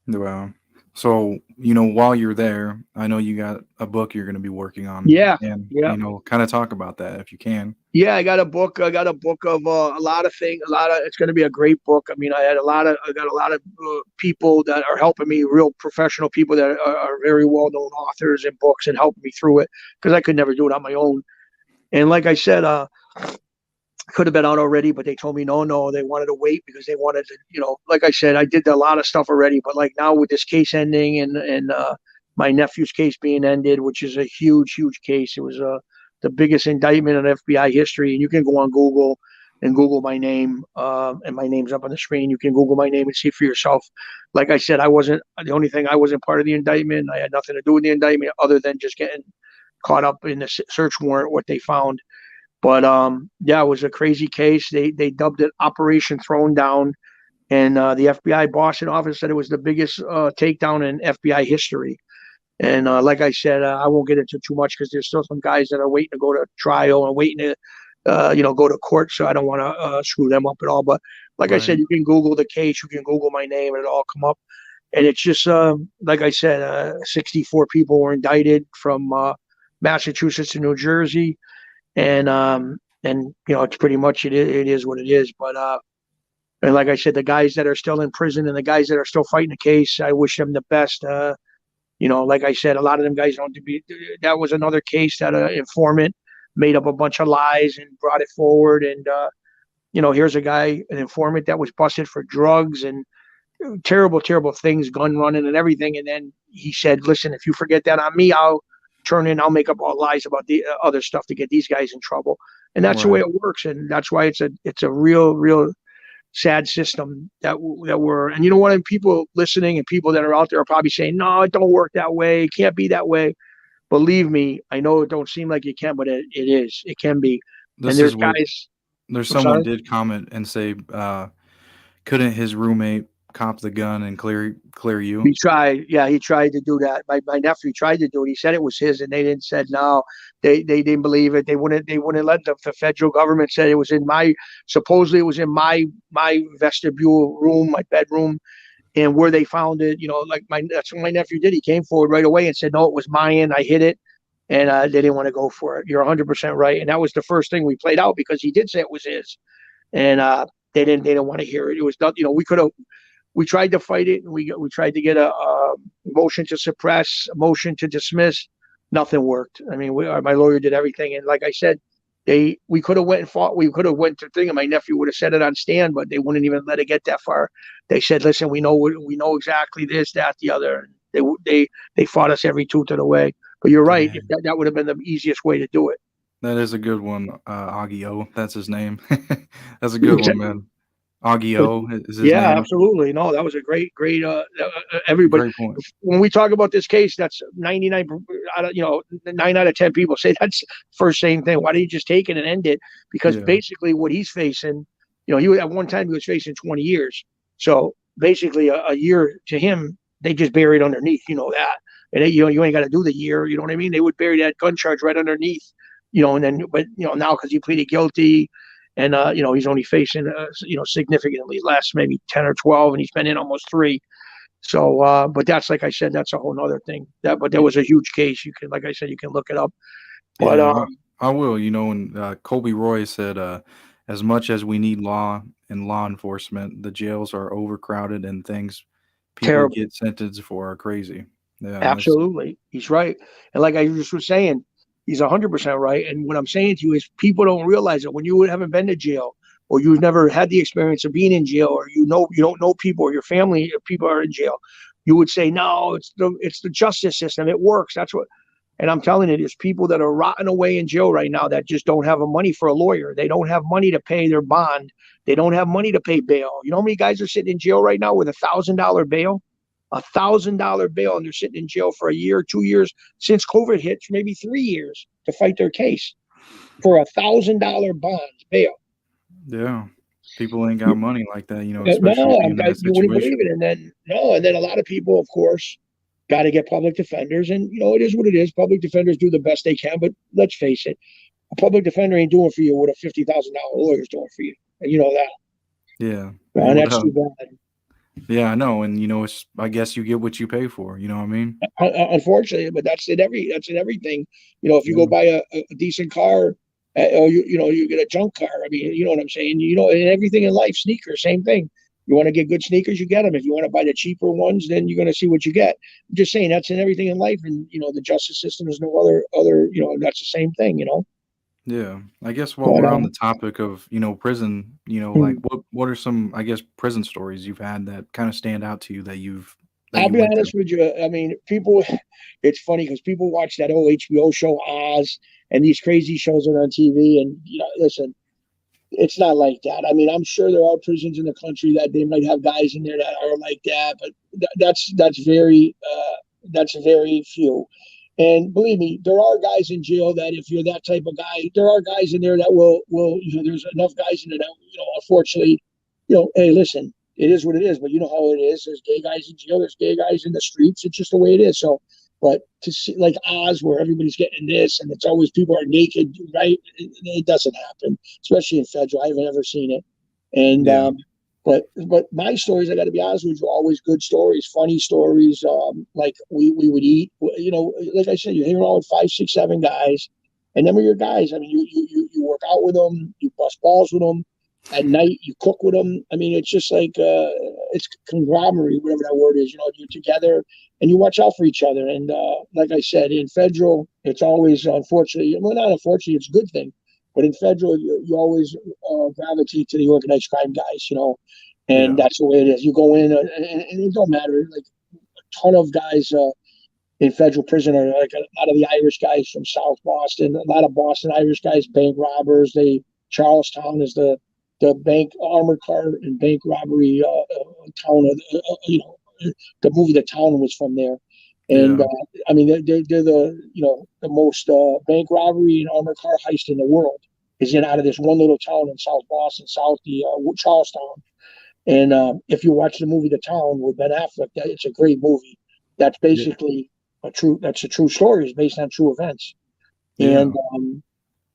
Wow. So, while you're there, I know you got a book you're going to be working on, Yeah, and, yeah. kind of talk about that if you can. Yeah, I got a book. I got a book of a lot of things. It's going to be a great book. I mean, I got a lot of people that are helping me, real professional people that are very well known authors and books, and helping me through it because I could never do it on my own. And like I said, could have been out already, but they told me no, they wanted to wait because they wanted to, like I said, I did a lot of stuff already, but like now with this case ending and my nephew's case being ended, which is a huge case. It was the biggest indictment in FBI history. And you can go on Google and Google my name, and my name's up on the screen. You can Google my name and see for yourself. Like I said, I wasn't part of the indictment. I had nothing to do with the indictment other than just getting caught up in the search warrant, what they found. But yeah, it was a crazy case. They dubbed it Operation Thrown Down, and the FBI Boston office said it was the biggest takedown in FBI history. And like I said, I won't get into too much because there's still some guys that are waiting to go to trial and waiting to, go to court. So I don't want to screw them up at all. But like I said, Right. you can Google the case, you can Google my name, and it'll all come up. And it's just like I said, 64 people were indicted from Massachusetts to New Jersey, and it's pretty much it is what it is. But and like I said, the guys that are still in prison and the guys that are still fighting the case, I wish them the best. Like I said, a lot of them guys don't be. That was another case that an informant made up a bunch of lies and brought it forward. And here's a guy, an informant that was busted for drugs and terrible things, gun running and everything. And then he said, "Listen, if you forget that on me, I'll make up all lies about the other stuff to get these guys in trouble." And that's the way Right. it works. And that's why it's a real sad system that we're. And you know what? And people listening and people that are out there are probably saying, "No, it don't work that way. It can't be that way." Believe me, I know it don't seem like it can, but it is. It can be. And This there's is what guys. there's I'm someone sorry. did comment and say, couldn't his roommate cop the gun and clear you? He tried. Yeah, he tried to do that. My nephew tried to do it. He said it was his, and they didn't said no. They didn't believe it. They wouldn't let the federal government said it was in my supposedly it was in my vestibule room, my bedroom, and where they found it. Like that's what my nephew did. He came forward right away and said no, it was mine. I hid it, and they didn't want to go for it. You're 100% right, and that was the first thing we played out because he did say it was his, and they didn't want to hear it. It was not. We tried to fight it, and we tried to get a motion to suppress, a motion to dismiss. Nothing worked. I mean, my lawyer did everything, and like I said, we could have went and fought. We could have went to thing, and my nephew would have said it on stand, but they wouldn't even let it get that far. They said, "Listen, we know exactly this, that, the other." They fought us every tooth of the way. But you're right. Dang. That would have been the easiest way to do it. That is a good one. Agio, that's his name. That's a good one, man. Agio is his Yeah, name. absolutely. No, that was a great. Everybody, Great point. when we talk about this case, that's 99. 9 out of 10 people say that's first same thing. Why did you just take it and end it? Because Yeah. basically, what he's facing, he at one time he was facing 20 years. So basically, a year to him, they just buried underneath. You know that, and you ain't got to do the year. You know what I mean? They would bury that gun charge right underneath. And then, but now because he pleaded guilty. and he's only facing significantly less, maybe 10 or 12, and he's been in almost 3. So, but that's, like I said, that's a whole nother thing. But there was a huge case. You can, like I said, you can look it up. But Yeah, I will. And Colby Roy said, as much as we need law and law enforcement, the jails are overcrowded and things people terrible. get sentenced for are crazy. Yeah, that's Absolutely, he's right. And like I just was saying, he's 100% right. And what I'm saying to you is, people don't realize it when you haven't been to jail, or you've never had the experience of being in jail, or you don't know people, or your family if people are in jail. You would say, no, it's the justice system. It works. That's what. And I'm telling you, there's people that are rotting away in jail right now that just don't have the money for a lawyer. They don't have money to pay their bond. They don't have money to pay bail. You know how many guys are sitting in jail right now with $1,000 bail? $1,000 bail, and they're sitting in jail for a year, 2 years, since COVID hit, maybe 3 years, to fight their case for $1,000 bonds bail. yeah. People ain't got money like that, especially No, being in that you wouldn't believe situation. it. And then a lot of people, of course, got to get public defenders, and it is what it is. Public defenders do the best they can, but let's face it, a public defender ain't doing for you what a $50,000 lawyer is doing for you, and you know that. Yeah, And that's too bad. yeah, I know, and it's I guess you get what you pay for. You know what I mean? Unfortunately, but that's in everything. If you go Yeah, buy a decent car, or you get a junk car. I mean, you know what I'm saying. And everything in life, sneakers, same thing. You want to get good sneakers, you get them. If you want to buy the cheaper ones, then you're going to see what you get. I'm just saying, that's in everything in life, and the justice system is no other. That's the same thing. yeah. I guess while But we're on the topic of prison, like hmm. what are some I guess prison stories you've had that kind of stand out to you that I'll you be went through? honest with you. I mean, people. It's funny because people watch that old HBO show Oz and these crazy shows that are on TV, and listen, it's not like that. I mean, I'm sure there are prisons in the country that they might have guys in there that are like that, but that's very few. And believe me, there are guys in jail that, if you're that type of guy, there are guys in there that will. There's enough guys in there that unfortunately, hey, listen, it is what it is. But you know how it is. There's gay guys in jail. There's gay guys in the streets. It's just the way it is. So, but to see like Oz, where everybody's getting this, and it's always people are naked, right? It doesn't happen, especially in federal. I haven't ever seen it. And Yeah, but my stories, I got to be honest with you, are always good stories, funny stories. Like we would eat, like I said, you're hanging around with 5, 6, 7 guys, and then with your guys, I mean, you work out with them, you bust balls with them. At night, you cook with them. I mean, it's just like it's conglomerate, whatever that word is. You're together and you watch out for each other. And like I said, in federal, it's always, unfortunately, well, not unfortunately, it's a good thing. But in federal, you always gravitate to the organized crime guys, and yeah, that's the way it is. You go in, and it don't matter. Like a ton of guys in federal prison are like a lot of the Irish guys from South Boston, a lot of Boston Irish guys, bank robbers. Charlestown is the bank armored car and bank robbery town. The movie The Town was from there. And yeah, I mean, they're the most bank robbery and armored car heist in the world is in out of this one little town in South Boston, Charlestown. And if you watch the movie The Town with Ben Affleck, it's a great movie. That's yeah, basically That's a true story. It's based on true events. yeah. And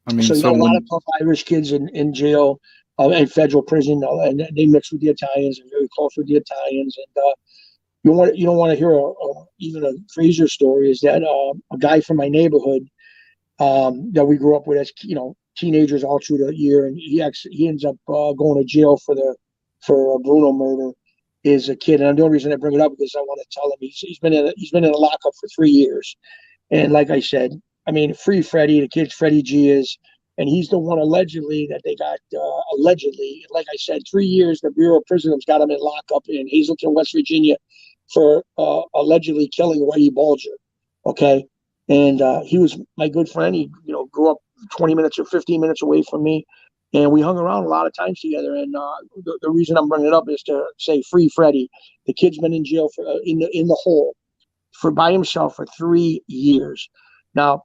I mean, so you so got a lot of when tough Irish kids in jail and federal prison, and they mix with the Italians and very close with the Italians. And you don't want to hear even a crazier story is that a guy from my neighborhood that we grew up with as teenagers all through the year, and he ends up going to jail for a Bruno murder. Is a kid, and the only reason I bring it up is I want to tell him he's been in a lockup for 3 years, and like I said, I mean, Free Freddie, the kid's Freddie G is, and he's the one allegedly that they got allegedly, like I said, 3 years. The Bureau of Prisons got him in lockup in Hazleton, West Virginia, for allegedly killing Whitey Bulger. Okay, and he was my good friend. He grew up 20 minutes or 15 minutes away from me, and we hung around a lot of times together. And the reason I'm bringing it up is to say Free Freddie. The kid's been in jail for in the hole for by himself for 3 years. Now,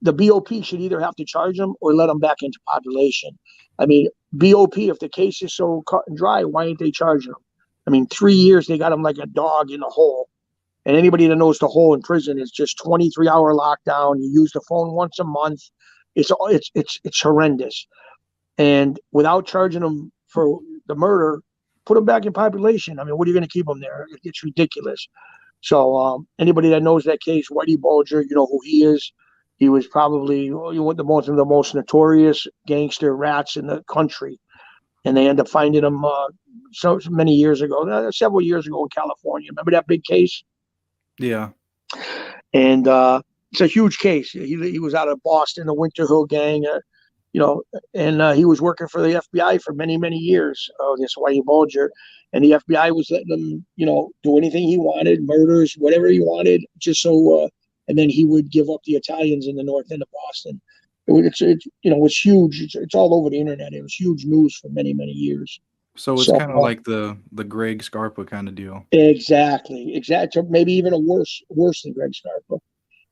the BOP should either have to charge him or let him back into population. I mean, BOP, if the case is so cut and dry, why ain't they charging him? I mean, 3 years, they got him like a dog in a hole. And anybody that knows the hole in prison is just 23-hour lockdown. You use the phone once a month. It's horrendous. and without charging them for the murder, put them back in population. I mean, what are you going to keep them there? It's ridiculous. So anybody that knows that case, Whitey Bulger, you know who he is. He was probably one of the most notorious gangster rats in the country, and they end up finding him so many years ago, several years ago in California. Remember that big case? Yeah. And it's a huge case. He was out of Boston, the Winter Hill Gang, and he was working for the FBI for many, many years. This Whitey Bulger, and the FBI was letting him, do anything he wanted, murders, whatever he wanted, just so. And then he would give up the Italians in the north end of Boston. It's huge. It's all over the internet. It was huge news for many, many years. So it's kind of like the Greg Scarpa kind of deal. Exactly. Maybe even worse than Greg Scarpa.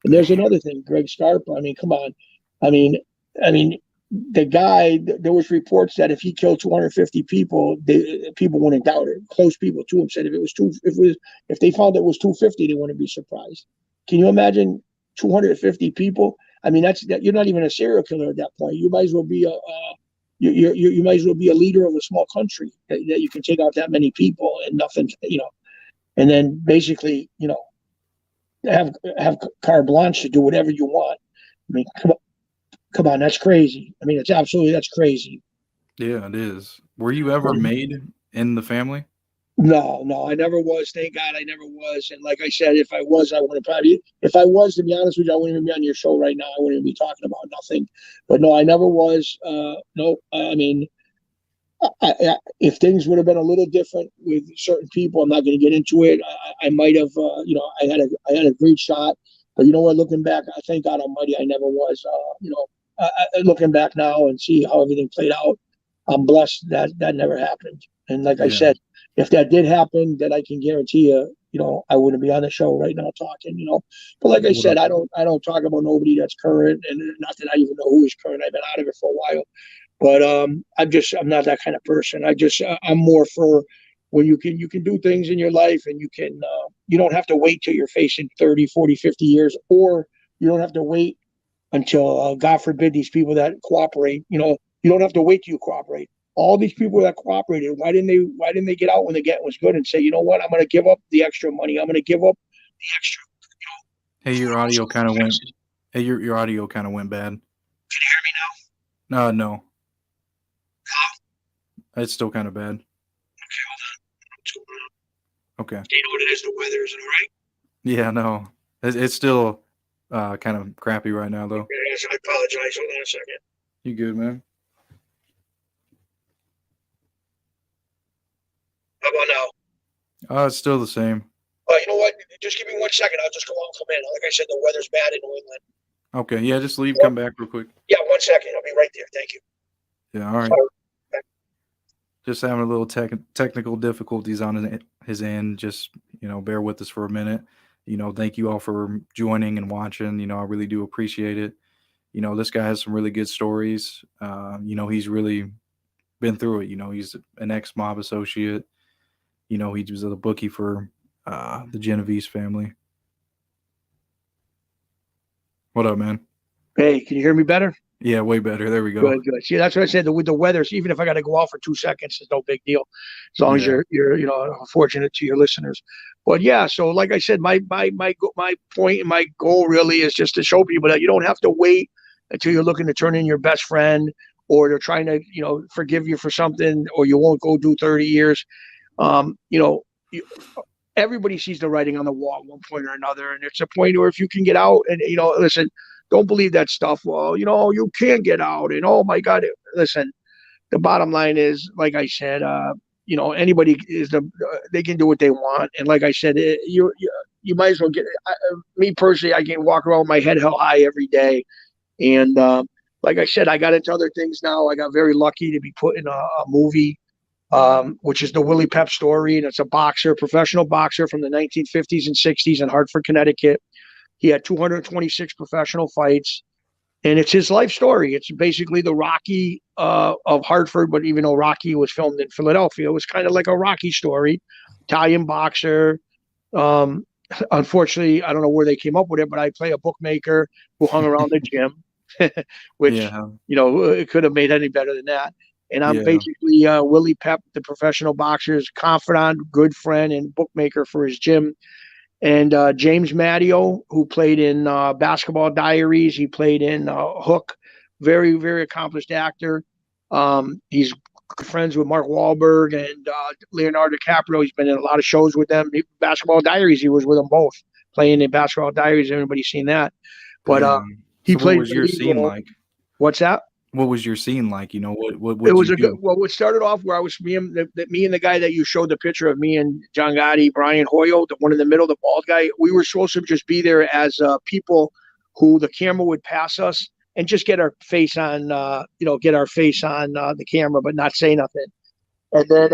And there's another thing, Greg Scarpa. I mean, come on. I mean, the guy. There was reports that if he killed 250 people, people wouldn't doubt it. Close people to him said if they found it was 250, they wouldn't be surprised. Can you imagine 250 people? I mean, you're not even a serial killer at that point. You might as well be you might as well be a leader of a small country that you can take out that many people and nothing, and then basically, have carte blanche to do whatever you want. I mean, come on, that's crazy. I mean, that's crazy. Yeah, it is. Were you ever made in the family? No, I never was. Thank God I never was. And like I said, if I was, I would have probably, if I was, to be honest with you, I wouldn't even be on your show right now. I wouldn't even be talking about nothing. But no, I never was. No, I mean, if things would have been a little different with certain people, I'm not going to get into it. I might have, I had a great shot. But you know what? Looking back, I thank God Almighty, I never was. Looking back now and see how everything played out, I'm blessed that never happened. And like I said, if that did happen, then I can guarantee you, I wouldn't be on the show right now talking, But like I said, I don't talk about nobody that's current, and not that I even know who is current. I've been out of it for a while, but I'm not that kind of person. I'm more for when you can do things in your life, and you don't have to wait till you're facing 30, 40, 50 years, or you don't have to wait until God forbid these people that cooperate. You don't have to wait till you cooperate. All these people that cooperated, why didn't they get out when the getting was good and say, you know what, I'm going to give up the extra money. I'm going to give up the extra. Hey, your audio kind of went. Hey, your audio kind of went bad. Can you hear me now? No. No. It's still kind of bad. Okay, hold on. Okay. Do you know what it is? The weather, is it all right? Yeah, no. It's still kind of crappy right now, though. Yes, I apologize. Hold on a second. You good, man? How about now? It's still the same. You know what? Just give me 1 second. I'll just go out and come in. Like I said, the weather's bad in New England. Okay, yeah, just leave, come back real quick. Yeah, 1 second. I'll be right there. Thank you. Yeah, all right. Just having a little technical difficulties on his end. Just, bear with us for a minute. Thank you all for joining and watching. I really do appreciate it. This guy has some really good stories. He's really been through it. He's an ex-mob associate. He was a bookie for the Genovese family. What up, man? Hey, can you hear me better? Yeah, way better. There we go. Good. See, that's what I said. With the weather, even if I got to go out for 2 seconds, it's no big deal, as long as you're fortunate to your listeners. But yeah, so like I said, my point and my goal really is just to show people that you don't have to wait until you're looking to turn in your best friend, or they're trying to forgive you for something, or you won't go do 30 years. Everybody sees the writing on the wall at one point or another, and it's a point where if you can get out and listen. Don't believe that stuff. Well, you can't get out. And oh my God, listen. The bottom line is, like I said, anybody they can do what they want. And like I said, you might as well get. Me personally, I can walk around with my head held high every day. And like I said, I got into other things now. I got very lucky to be put in a movie, which is the Willy Pep Story, and it's a professional boxer from the 1950s and 60s in Hartford, Connecticut. He had 226 professional fights, and it's his life story. It's basically the Rocky of Hartford, but even though Rocky was filmed in Philadelphia, it was kind of like a Rocky story. Italian boxer. Unfortunately, I don't know where they came up with it, but I play a bookmaker who hung around the gym. which, Yeah. it could have made any better than that. And I'm Yeah. basically Willy Pep, the professional boxer's confidant, good friend, and bookmaker for his gym. And James Matteo, who played in Basketball Diaries, he played in Hook, very, very accomplished actor. He's friends with Mark Wahlberg and Leonardo DiCaprio. He's been in a lot of shows with them. Basketball Diaries, he was with them both, playing in Basketball Diaries. Everybody's seen that. But Damn. he So what played was the your lead scene role. like? What's that? What was your scene like? What It would was you a good. do? Well, it started off where I was me and the guy that you showed the picture of, me and John Gotti, Brian Hoyle, the one in the middle, the bald guy. We were supposed to just be there as people who the camera would pass us and just get our face on, get our face on the camera, but not say nothing. And then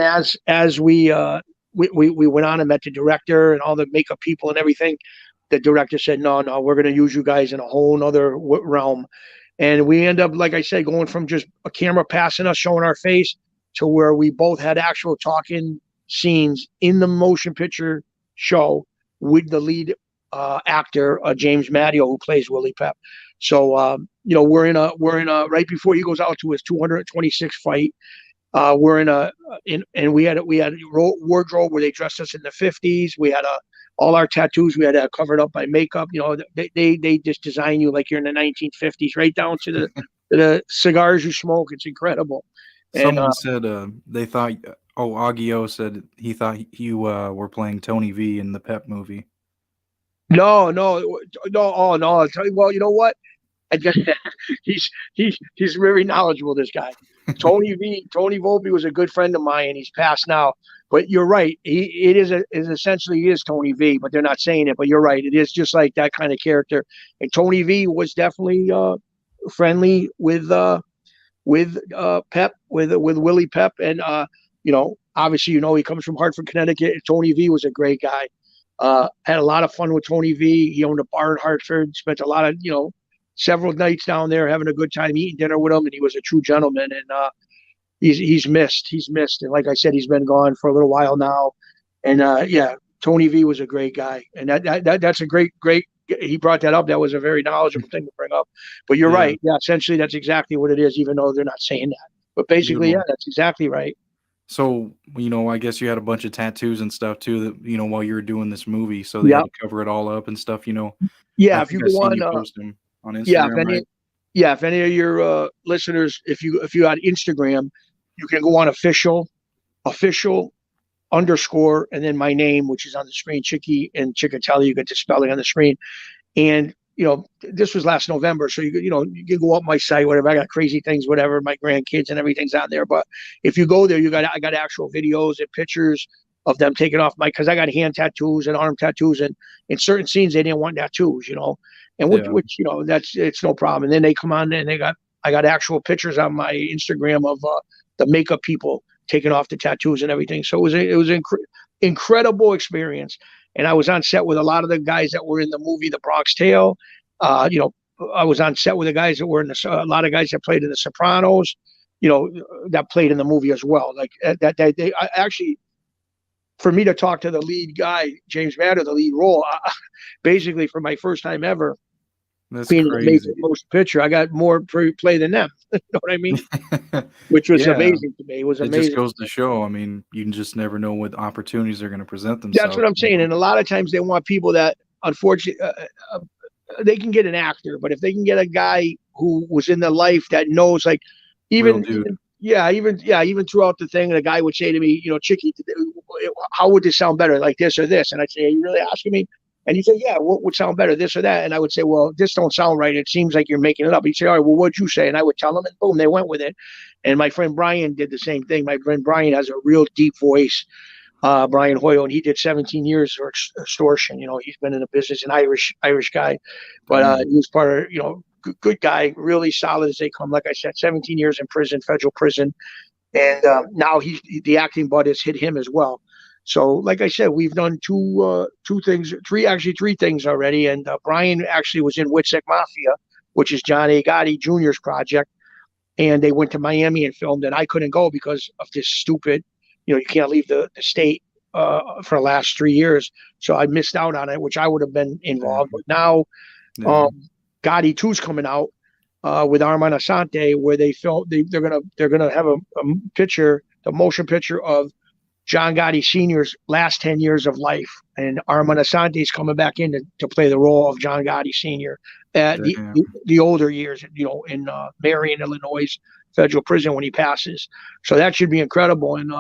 as we went on and met the director and all the makeup people and everything, the director said, no, we're going to use you guys in a whole nother realm. And we end up, like I said, going from just a camera passing us, showing our face, to where we both had actual talking scenes in the motion picture show with the lead actor, James Matteo, who plays Willy Pep. So, we're in a right before he goes out to his 226 fight. We're and we had a wardrobe where they dressed us in the 50s. We had all our tattoos we had covered up by makeup. They just design you like you're in the 1950s, right down to the cigars you smoke. It's incredible. And Someone said they thought. Oh, Agio said he thought you were playing Tony V in the Pep movie. no, no, no, oh no. I'll tell you. Well, you know what? I guess he's very knowledgeable. This guy, Tony Volpe was a good friend of mine, and he's passed now. But you're right. Is essentially he is Tony V, but they're not saying it. But you're right. It is just like that kind of character. And Tony V was definitely friendly with Pep, with Willy Pep, and obviously he comes from Hartford, Connecticut. Tony V was a great guy. Had a lot of fun with Tony V. He owned a bar in Hartford. Spent a lot of several nights down there having a good time, eating dinner with him, and he was a true gentleman. And he's missed. He's missed. And like I said, he's been gone for a little while now. And yeah, Tony V was a great guy, and that's a great. He brought that up. That was a very knowledgeable thing to bring up. But you're Yeah. right. Yeah, essentially that's exactly what it is, even though they're not saying that. But basically, yeah, Beautiful. that's exactly right. So, I guess you had a bunch of tattoos and stuff too that, while you were doing this movie, so they had Yeah, to cover it all up and stuff. I yeah. If you think I go seen on, you post them on yeah, Instagram, right? if any of your listeners, if you had Instagram, you can go on official underscore, and then my name, which is on the screen, Chicky and Ceecchetelli. You get the spelling on the screen. And this was last November, so you can go up my site, whatever. I got crazy things, whatever. My grandkids and everything's on there. But if you go there, I got actual videos and pictures of them taking off because I got hand tattoos and arm tattoos, and in certain scenes they didn't want tattoos, and Yeah. which it's no problem. And then they come on and I got actual pictures on my Instagram of the makeup people taking off the tattoos and everything. So it was incredible experience. And I was on set with a lot of the guys that were in the movie The Bronx Tale. I was on set with the guys that were in a lot of guys that played in The Sopranos. That played in the movie as well. Like actually, for me to talk to the lead guy, James Madder, the lead role, basically for my first time ever That's being in a major crazy. motion picture, I got more play than them. You know what I mean? Which was Yeah. amazing to me. It was It just amazing. goes to show, I mean, you just never know what opportunities are gonna present That's what themselves, I'm saying. And a lot of times they want people that, unfortunately, they can get an actor, but if they can get a guy who was in the life that knows, like, Real even dude. even throughout the thing, the guy would say to me, Chicky, how would this sound better, like this or this? And I'd say, are you really asking me? And he'd say, yeah, what would sound better, this or that? And I would say, well, this don't sound right. It seems like you're making it up. He'd say, all right, well, what'd you say? And I would tell him, and boom, they went with it. And my friend Brian did the same thing. My friend Brian has a real deep voice, Brian Hoyle, and he did 17 years for extortion. He's been in the business, an Irish guy, but Damn. he was part of, good guy, really solid as they come. Like I said, 17 years in prison, federal prison. And now the acting bud has hit him as well. So, like I said, we've done three things already. And Brian actually was in Witsec Mafia, which is John A. Gotti Jr.'s project. And they went to Miami and filmed, and I couldn't go because of this stupid, you can't leave the state for the last 3 years. So I missed out on it, which I would have been involved. Damn. But now Yeah. Gotti 2's coming out, with Armand Asante, where they're gonna have a picture, the motion picture of John Gotti Sr.'s last 10 years of life, and Armand Asante is coming back in to play the role of John Gotti Sr. at Damn. the older years, in Marion, Illinois federal prison when he passes. So that should be incredible. And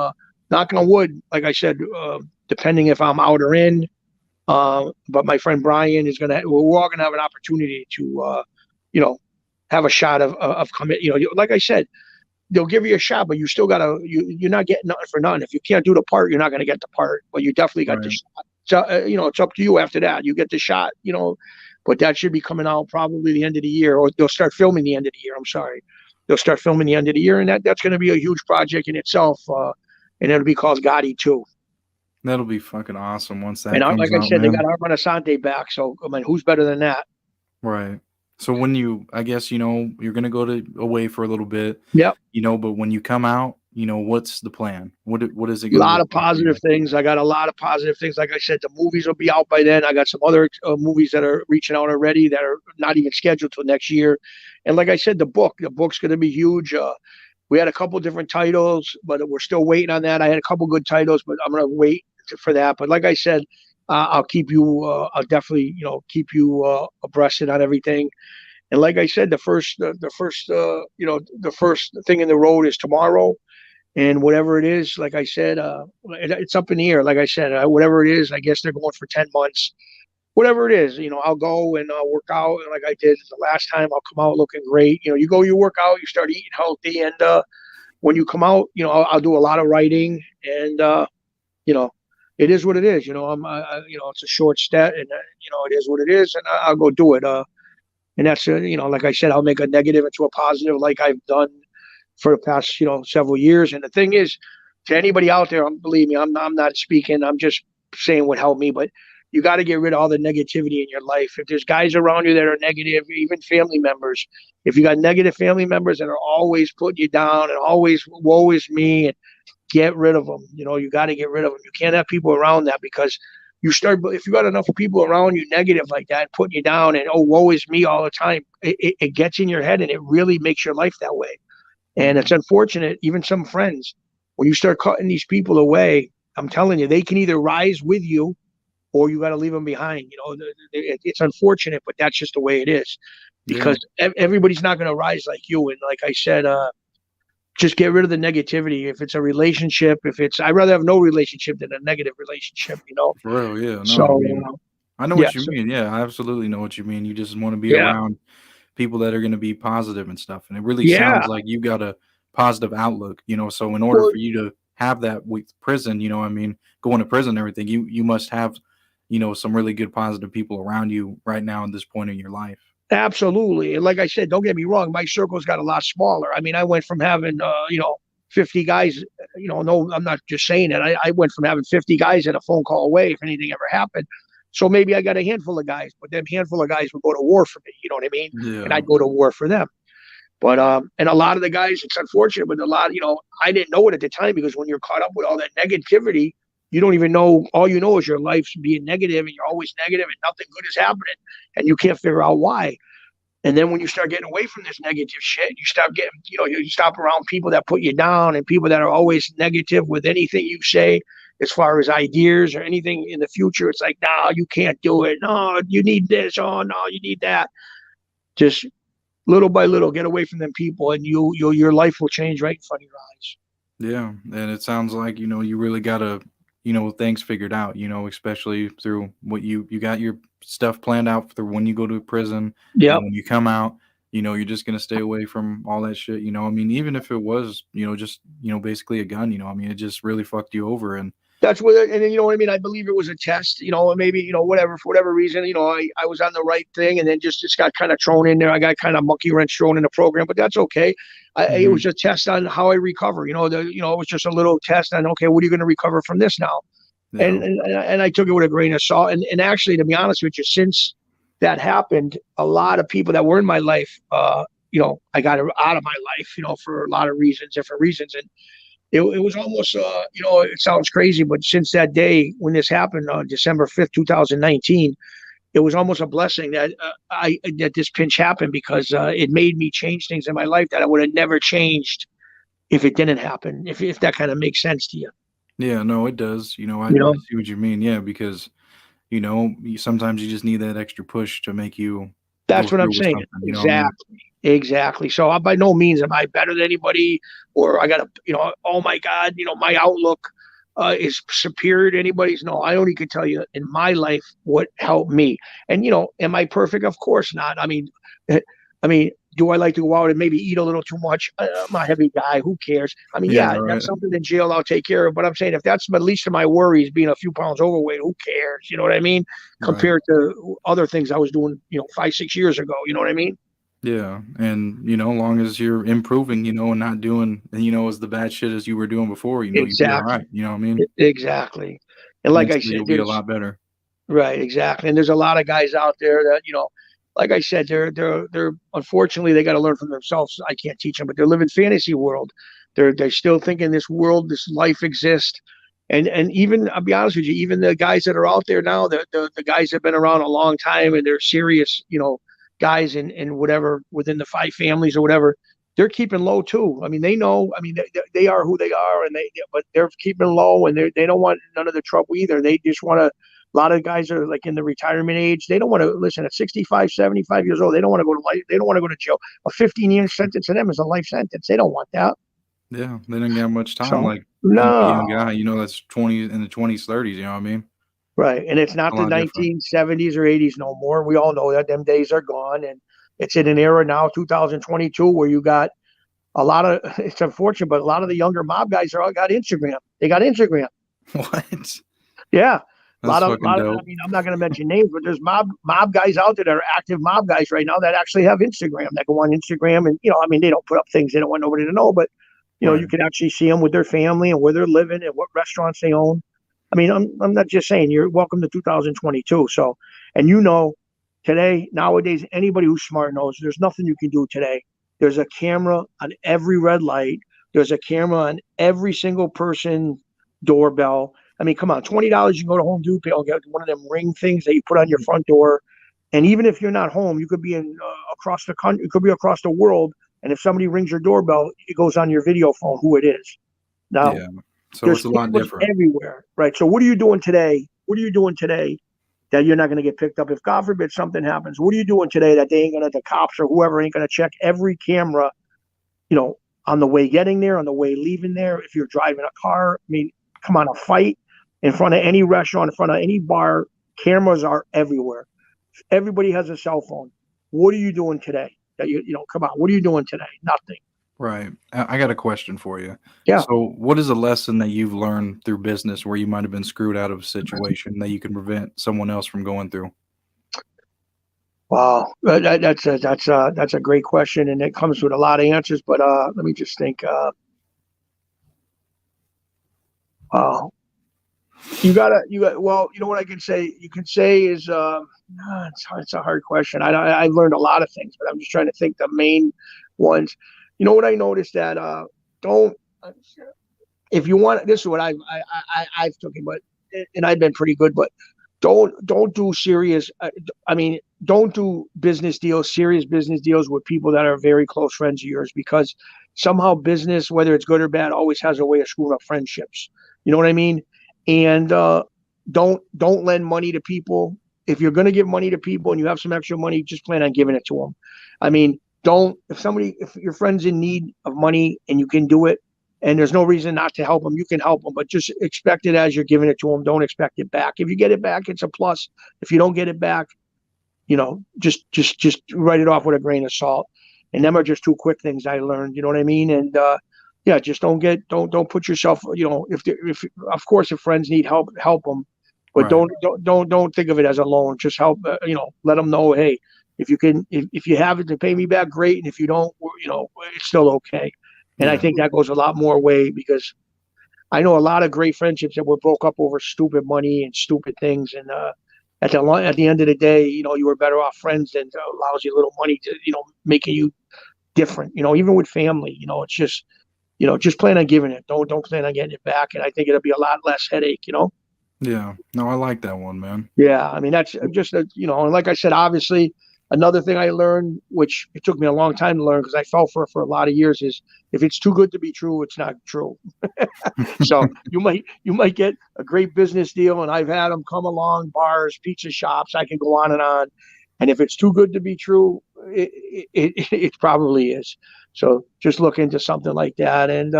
knocking on wood, like I said, depending if I'm out or in, but my friend Brian is gonna. We're all gonna have an opportunity to, have a shot of coming. Like I said, they'll give you a shot, but you still gotta. You're not getting nothing for nothing. If you can't do the part, you're not gonna get the part. But you definitely got the Right. shot. So it's up to you after that. You get the shot. But that should be coming out probably the end of the year, or they'll start filming the end of the year. I'm sorry, they'll start filming the end of the year, and that's going to be a huge project in itself. And it'll be called Gotti 2. That'll be fucking awesome once that And comes like I out, said, they got man. Armand Asante back, so I mean, who's better than that? Right. So I guess, you're gonna go away for a little bit, Yep. but when you come out, what's the plan? What is it A gonna lot look of like for positive you? things. I got a lot of positive things. Like I said, the movies will be out by then. I got some other movies that are reaching out already that are not even scheduled till next year. And like I said, the book's going to be huge. We had a couple different titles, but we're still waiting on that. I had a couple good titles, but I'm going to wait for that. But like I said, I'll keep you. I'll definitely, keep you abreast on everything. And like I said, the first thing in the road is tomorrow. And whatever it is, like I said, it's up in the air. Like I said, whatever it is, I guess they're going for 10 months. Whatever it is, I'll go and I'll work out. And like I did the last time, I'll come out looking great. You go, you work out, you start eating healthy. And when you come out, I'll do a lot of writing. And, it is what it is. It's a short step, and, it is what it is. And I'll go do it. And that's, like I said, I'll make a negative into a positive like I've done for the past, several years. And the thing is, to anybody out there, believe me, I'm not speaking. I'm just saying what helped me. But you got to get rid of all the negativity in your life. If there's guys around you that are negative, even family members, if you got negative family members that are always putting you down and always woe is me, and get rid of them. You got to get rid of them. You can't have people around that, because if you got enough people around you negative like that, putting you down and, oh, woe is me all the time, it gets in your head, and it really makes your life that way. And it's unfortunate, even some friends, when you start cutting these people away, I'm telling you, they can either rise with you or you got to leave them behind. It's unfortunate, but that's just the way it is, Yeah. because everybody's not going to rise like you. And like I said, just get rid of the negativity. If it's a relationship, I'd rather have no relationship than a negative relationship. For real, yeah. No, I So, mean, I know yeah, what you mean. Yeah, I absolutely know what you mean. You just want to be yeah, around people that are going to be positive and stuff. And it really yeah. sounds like you got a positive outlook, so in order Well, for you to have that with prison, I mean, going to prison and everything, you must have, some really good positive people around you right now at this point in your life. absolutely. And like I said, don't get me wrong, my circle's got a lot smaller. I mean, I went from having 50 guys, no, I'm not just saying it. I went from having 50 guys and a phone call away if anything ever happened. So maybe I got a handful of guys, but them handful of guys would go to war for me, you know what I mean? And Yeah. I'd go to war for them. But and a lot of the guys, it's unfortunate, but a lot, I didn't know it at the time, because when you're caught up with all that negativity, you don't even know. All you know is your life's being negative, and you're always negative, and nothing good is happening, and you can't figure out why. And then when you start getting away from this negative shit, you start getting, you stop around people that put you down, and people that are always negative with anything you say as far as ideas or anything in the future. It's like, no, you can't do it. No, you need this. Oh, no, you need that. Just little by little, get away from them people, and your life will change right in front of your eyes. Yeah. And it sounds like, you really got to, things figured out, especially through what you got your stuff planned out through when you go to prison, and Yep. when you come out, you're just going to stay away from all that shit. I mean, even if it was, just, basically a gun, I mean, it just really fucked you over. And That's what, and then, you know what I mean? I believe it was a test, and maybe, whatever, for whatever reason, I was on the right thing, and then just got kind of thrown in there. I got kind of monkey wrench thrown in the program, but that's okay. It Mhm. was a test on how I recover. It was just a little test on, okay, what are you going to recover from this now? Yeah. And I took it with a grain of salt. And actually, to be honest with you, since that happened, a lot of people that were in my life, I got out of my life, for a lot of reasons, different reasons. And it was almost, it sounds crazy, but since that day when this happened on December 5th, 2019, it was almost a blessing that that this pinch happened, because it made me change things in my life that I would have never changed if it didn't happen. If that kind of makes sense to you, Yeah, no, it does. I you know. see what you mean. Yeah, because sometimes you just need that extra push to make you go That's what I'm through with saying. something. You know what I mean? Exactly. Exactly. So by no means am I better than anybody, or I got to, oh my God, my outlook is superior to anybody's. No, I only can tell you in my life what helped me. And, am I perfect? Of course not. I mean, do I like to go out and maybe eat a little too much? I'm a heavy guy. Who cares? I mean, Yeah, yeah, right, that's something in jail I'll take care of. But I'm saying if that's the least of my worries, being a few pounds overweight, who cares? You know what I mean? right. Compared to other things I was doing, 5, 6 years ago. You know what I mean? Yeah, and long as you're improving, and not doing, as the bad shit as you were doing before, you'll be all Exactly. right. You know what I mean? Exactly. And like I Mentally, said, you'll be a there's lot better. right, exactly. And there's a lot of guys out there that, like I said, they're unfortunately they got to learn from themselves. I can't teach them, but they're living fantasy world. They're still thinking this world, this life exists. And even I'll be honest with you, even the guys that are out there now, the guys that have been around a long time and they're serious, guys in whatever within the five families or whatever, they're keeping low too. I mean, they know. I mean, they are who they are, and but they're keeping low, and they don't want none of the trouble either. They just want to. A lot of guys are like in the retirement age. They don't want to listen at 65, 75 years old. They don't want to go to life. They don't want to go to jail. A 15-year sentence to them is a life sentence. They don't want that. Yeah, they didn't get much time. So Like a no, young guy, that's 20 in the 20s, 30s. You know what I mean? right. And it's A not the lot different. 1970s or 80s no more. We all know that them days are gone. And it's in an era now, 2022, where you got a lot of, it's unfortunate, but a lot of the younger mob guys are all got Instagram. They got Instagram. What? Yeah. That's fucking Lot of, I dope. mean, I'm not going to mention names, but there's mob guys out there that are active mob guys right now that actually have Instagram, that go on Instagram. And, I mean, they don't put up things they don't want nobody to know, but, Right. you can actually see them with their family and where they're living and what restaurants they own. I mean, I'm not just saying, you're welcome to 2022. So, and today, nowadays, anybody who's smart knows there's nothing you can do today. There's a camera on every red light. There's a camera on every single person doorbell. I mean, come on, $20 you can go to Home Depot and get one of them ring things that you put on your front door. And even if you're not home, you could be in across the country, you could be across the world. And if somebody rings your doorbell, it goes on your video phone who it is. Now, Yeah. So there's it's a lot cameras different. everywhere, right? So what are you doing today? What are you doing today that you're not going to get picked up? If God forbid something happens, what are you doing today that they ain't going to, the cops or whoever ain't going to check every camera, you know, on the way getting there, on the way leaving there? If you're driving a car, I mean, come on, a fight in front of any restaurant, in front of any bar, cameras are everywhere. Everybody has a cell phone. What are you doing today? That come on, what are you doing today? Nothing. Right. I got a question for you. Yeah. So, what is a lesson that you've learned through business where you might have been screwed out of a situation that you can prevent someone else from going through? Wow, that's a great question, and it comes with a lot of answers. But let me just think. Wow, you got. Well, you know what I can say. You can say is it's a hard question. I've learned a lot of things, but I'm just trying to think the main ones. You know what I noticed that don't if you want. This is what I've taken, but and I've been pretty good, but don't do serious. I mean, don't do serious business deals with people that are very close friends of yours, because somehow business, whether it's good or bad, always has a way of screwing up friendships. You know what I mean? And don't lend money to people. If you're going to give money to people and you have some extra money, just plan on giving it to them. I mean, don't if your friend's in need of money and you can do it, and there's no reason not to help them, you can help them, but just expect it as you're giving it to them. Don't expect it back. If you get it back, it's a plus. If you don't get it back, just write it off with a grain of salt. And them are just two quick things I learned. You know what I mean? And yeah, just don't put yourself. If of course if friends need help, help them, but Right. don't think of it as a loan. Just help. Let them know, hey, if you can, if you have it to pay me back, great. And if you don't, it's still okay. And I Yeah. think that goes a lot more way, because I know a lot of great friendships that were broke up over stupid money and stupid things. And at the end of the day, you were better off friends than lousy little money to, making you different. Even with family, it's just plan on giving it. Don't plan on getting it back. And I think it'll be a lot less headache. Yeah. No, I like that one, man. Yeah, I mean that's just and like I said, obviously another thing I learned, which it took me a long time to learn because I fell for it for a lot of years, is if it's too good to be true, it's not true. So you might get a great business deal, and I've had them come along, bars, pizza shops, I can go on and on. And if it's too good to be true, it probably is. So just look into something like that, and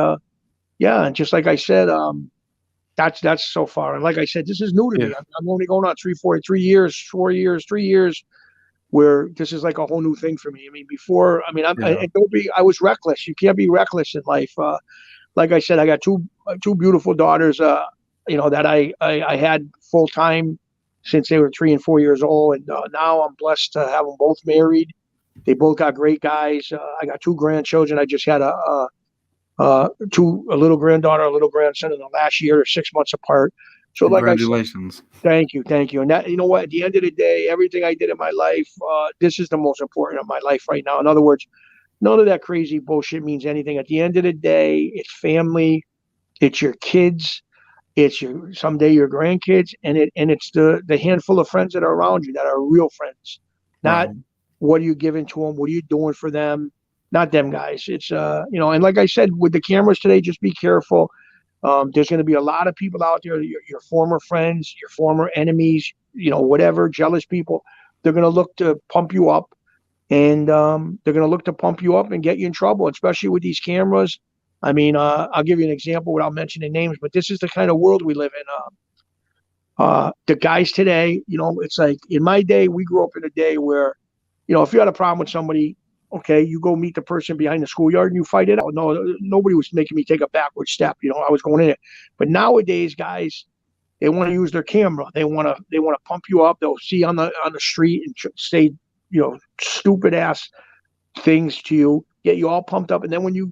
yeah, and just like I said, that's so far. And like I said, this is new to Yeah. me. I'm only going on 3 years, 4 years, 3 years, where this is like a whole new thing for me. I mean, before, I mean, Yeah. I was reckless. You can't be reckless in life. Like I said, I got two beautiful daughters. That I had full time since they were 3 and 4 years old, and now I'm blessed to have them both married. They both got great guys. I got two grandchildren. I just had a little granddaughter, a little grandson in the last year, or 6 months apart. So, like I said, Congratulations. thank you. And that, you know what? At the end of the day, everything I did in my life, this is the most important of my life right now. In other words, none of that crazy bullshit means anything. At the end of the day, it's family, it's your kids, it's your someday your grandkids, and it's the handful of friends that are around you that are real friends. Not Right. what are you giving to them, what are you doing for them, not them guys. It's and like I said, with the cameras today, just be careful. There's going to be a lot of people out there, your former friends, your former enemies, whatever, jealous people. They're going to look to pump you up, and they're going to look to pump you up and get you in trouble, especially with these cameras. I mean, I'll give you an example without mentioning names, but this is the kind of world we live in. The guys today, it's like in my day, we grew up in a day where, if you had a problem with somebody, okay, you go meet the person behind the schoolyard and you fight it out. No, nobody was making me take a backward step. I was going in it. But nowadays, guys, they want to use their camera. They want to pump you up. They'll see on the street and say, stupid ass things to you, get you all pumped up, and then when you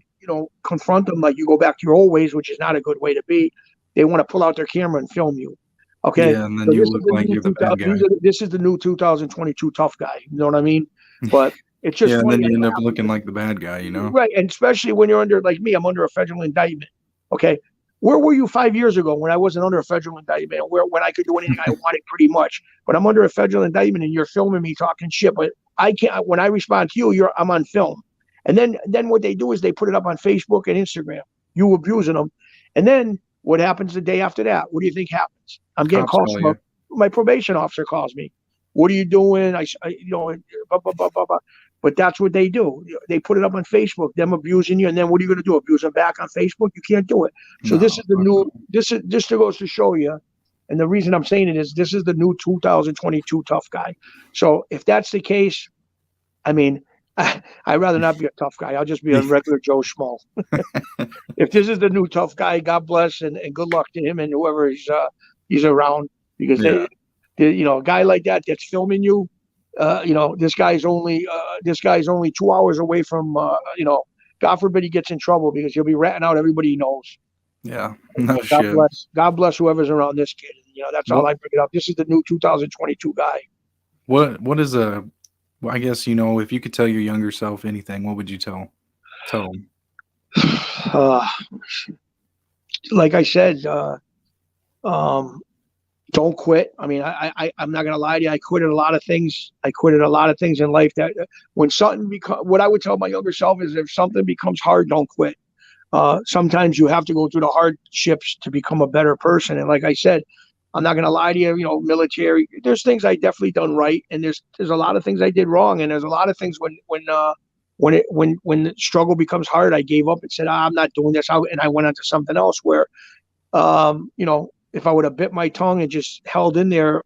confront them, like you go back to your old ways, which is not a good way to be. They want to pull out their camera and film you. Okay, Yeah, and then so you this is look the like new you're the 2000. bad guy. This is the new 2022 tough guy. You know what I mean? But it's just Yeah, and then funny. I you end up laugh looking because like the bad guy, you know? right, and especially when you're under like me, I'm under a federal indictment. Okay, where were you 5 years ago when I wasn't under a federal indictment? Where when I could do anything I wanted, pretty much. But I'm under a federal indictment, and you're filming me talking shit. But I can't. When I respond to you, I'm on film. And then what they do is they put it up on Facebook and Instagram. You abusing them, and then what happens the day after that? What do you think happens? I'm getting Cops calls call from you. my probation officer calls me. What are you doing? Blah, blah, blah, blah, blah. But that's what they do. They put it up on Facebook, them abusing you, and then what are you going to do? Abuse them back on Facebook? You can't do it. So this No, is the fuck new. no. This is just goes to show you. And the reason I'm saying it is this is the new 2022 tough guy. So if that's the case, I mean, I'd rather not be a tough guy. I'll just be a regular Joe Schmo. If this is the new tough guy, God bless and good luck to him and whoever he's around, because Yeah. a guy like that that's filming you, this guy's only 2 hours away from God forbid he gets in trouble because he'll be ratting out everybody he knows. Yeah. No God shit. bless. God bless whoever's around this kid. That's all What I bring it up. This is the new 2022 guy. what is a well, I guess, if you could tell your younger self anything, what would you tell them? Uh, like I said, um, don't quit. I mean, I'm not gonna lie to you. I quitted a lot of things. I quitted a lot of things in life that when something what I would tell my younger self is if something becomes hard, don't quit. Sometimes you have to go through the hardships to become a better person. And like I said, I'm not gonna lie to you. Military. There's things I definitely done right, and there's a lot of things I did wrong, and there's a lot of things when the struggle becomes hard, I gave up and said, I'm not doing this, and I went on to something else where if I would have bit my tongue and just held in there,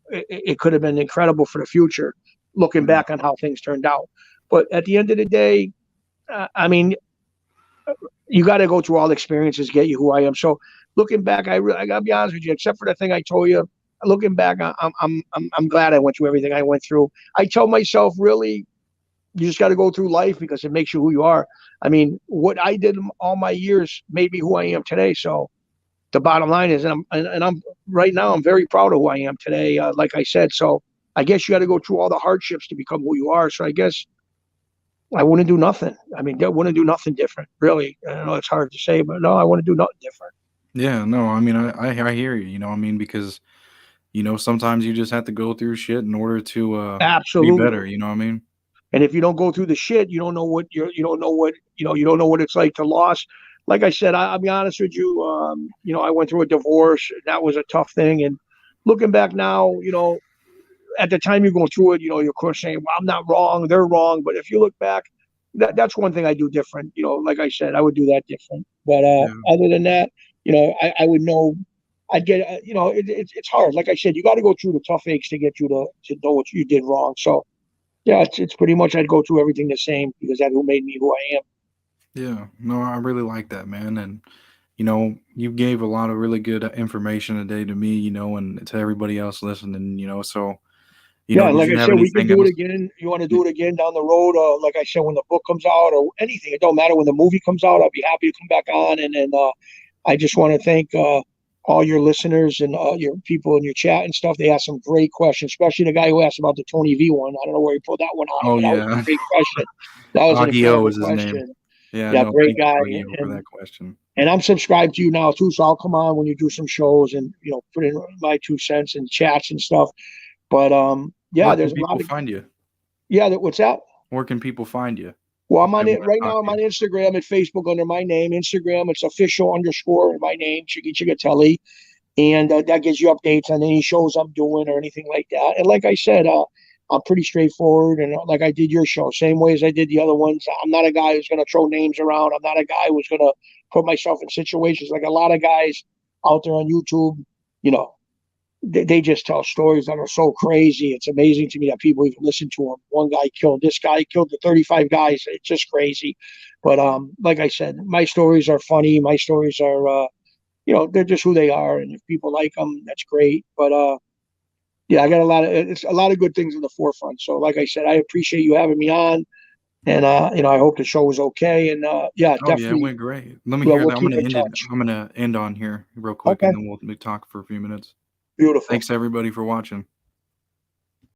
it could have been incredible for the future, looking Yeah. back on how things turned out. But at the end of the day, I mean, you got to go through all the experiences, get you who I am. So looking back, I got to be honest with you, except for the thing I told you, looking back, I'm glad I went through everything I went through. I tell myself, really, you just got to go through life because it makes you who you are. I mean, what I did all my years made me who I am today. So the bottom line is, and I'm right now, I'm very proud of who I am today. Like I said, so I guess you got to go through all the hardships to become who you are. So I guess I wouldn't do nothing. I mean, I wouldn't do nothing different, really. I know it's hard to say, but no, I wouldn't do nothing different. Yeah, no, I mean, I hear you, I mean, because, sometimes you just have to go through shit in order to, be better, Absolutely. you know what I mean? And if you don't go through the shit, you don't know what you don't know what you don't know what it's like to loss. Like I said, I'll be honest with you. I went through a divorce. That was a tough thing. And looking back now, at the time you're going through it, you're of course saying, "Well, I'm not wrong; they're wrong." But if you look back, that's one thing I do different. Like I said, I would do that different. But Yeah. other than that, I would know. I'd get. It's hard. Like I said, you got to go through the tough aches to get you to know what you did wrong. So yeah, it's pretty much I'd go through everything the same because that's who made me who I am. Yeah. No, I really like that, man, and, you gave a lot of really good information today to me, and to everybody else listening, so, Yeah, and did like I you have said, we can anything do it else? again. You want to Y do it again down the road? Like I said, when the book comes out or anything, it don't matter when the movie comes out. I'll be happy to come back on. And I just want to thank all your listeners and your people in your chat and stuff. They asked some great questions, especially the guy who asked about the Tony V one. I don't know where he pulled that one out of, Oh, but that was a yeah. great question. That was an Agio incredible is his name. question. Yeah, Yeah, no, great thank you, guy. Agio, for And that question. and I'm subscribed to you now too, so I'll come on when you do some shows and put in my 2 cents and chats and stuff. But Where yeah, can there's a people lot of find you? yeah. What's that? Where can people find you Well, if I'm on they it wanna right talk now. I'm to you? on Instagram and Facebook under my name. Instagram, it's official underscore my name, Chicky Ceechetelli, and that gives you updates on any shows I'm doing or anything like that. And like I said, I'm pretty straightforward, and like I did your show, same way as I did the other ones. I'm not a guy who's going to throw names around. I'm not a guy who's going to put myself in situations like a lot of guys out there on YouTube. You know, they just tell stories that are so crazy. It's amazing to me that people even listen to them. One guy killed this guy, killed the 35 guys. It's just crazy. But like I said, my stories are funny. My stories are, they're just who they are. And if people like them, that's great. But yeah, I got it's a lot of good things in the forefront. So like I said, I appreciate you having me on. And, I hope the show was okay. And yeah, Oh, yeah, it definitely, went great. Let me well, hear we'll that. keep in touch. I'm gonna end on here real quick, Okay. and then we'll talk for a few minutes. Beautiful. Thanks everybody for watching.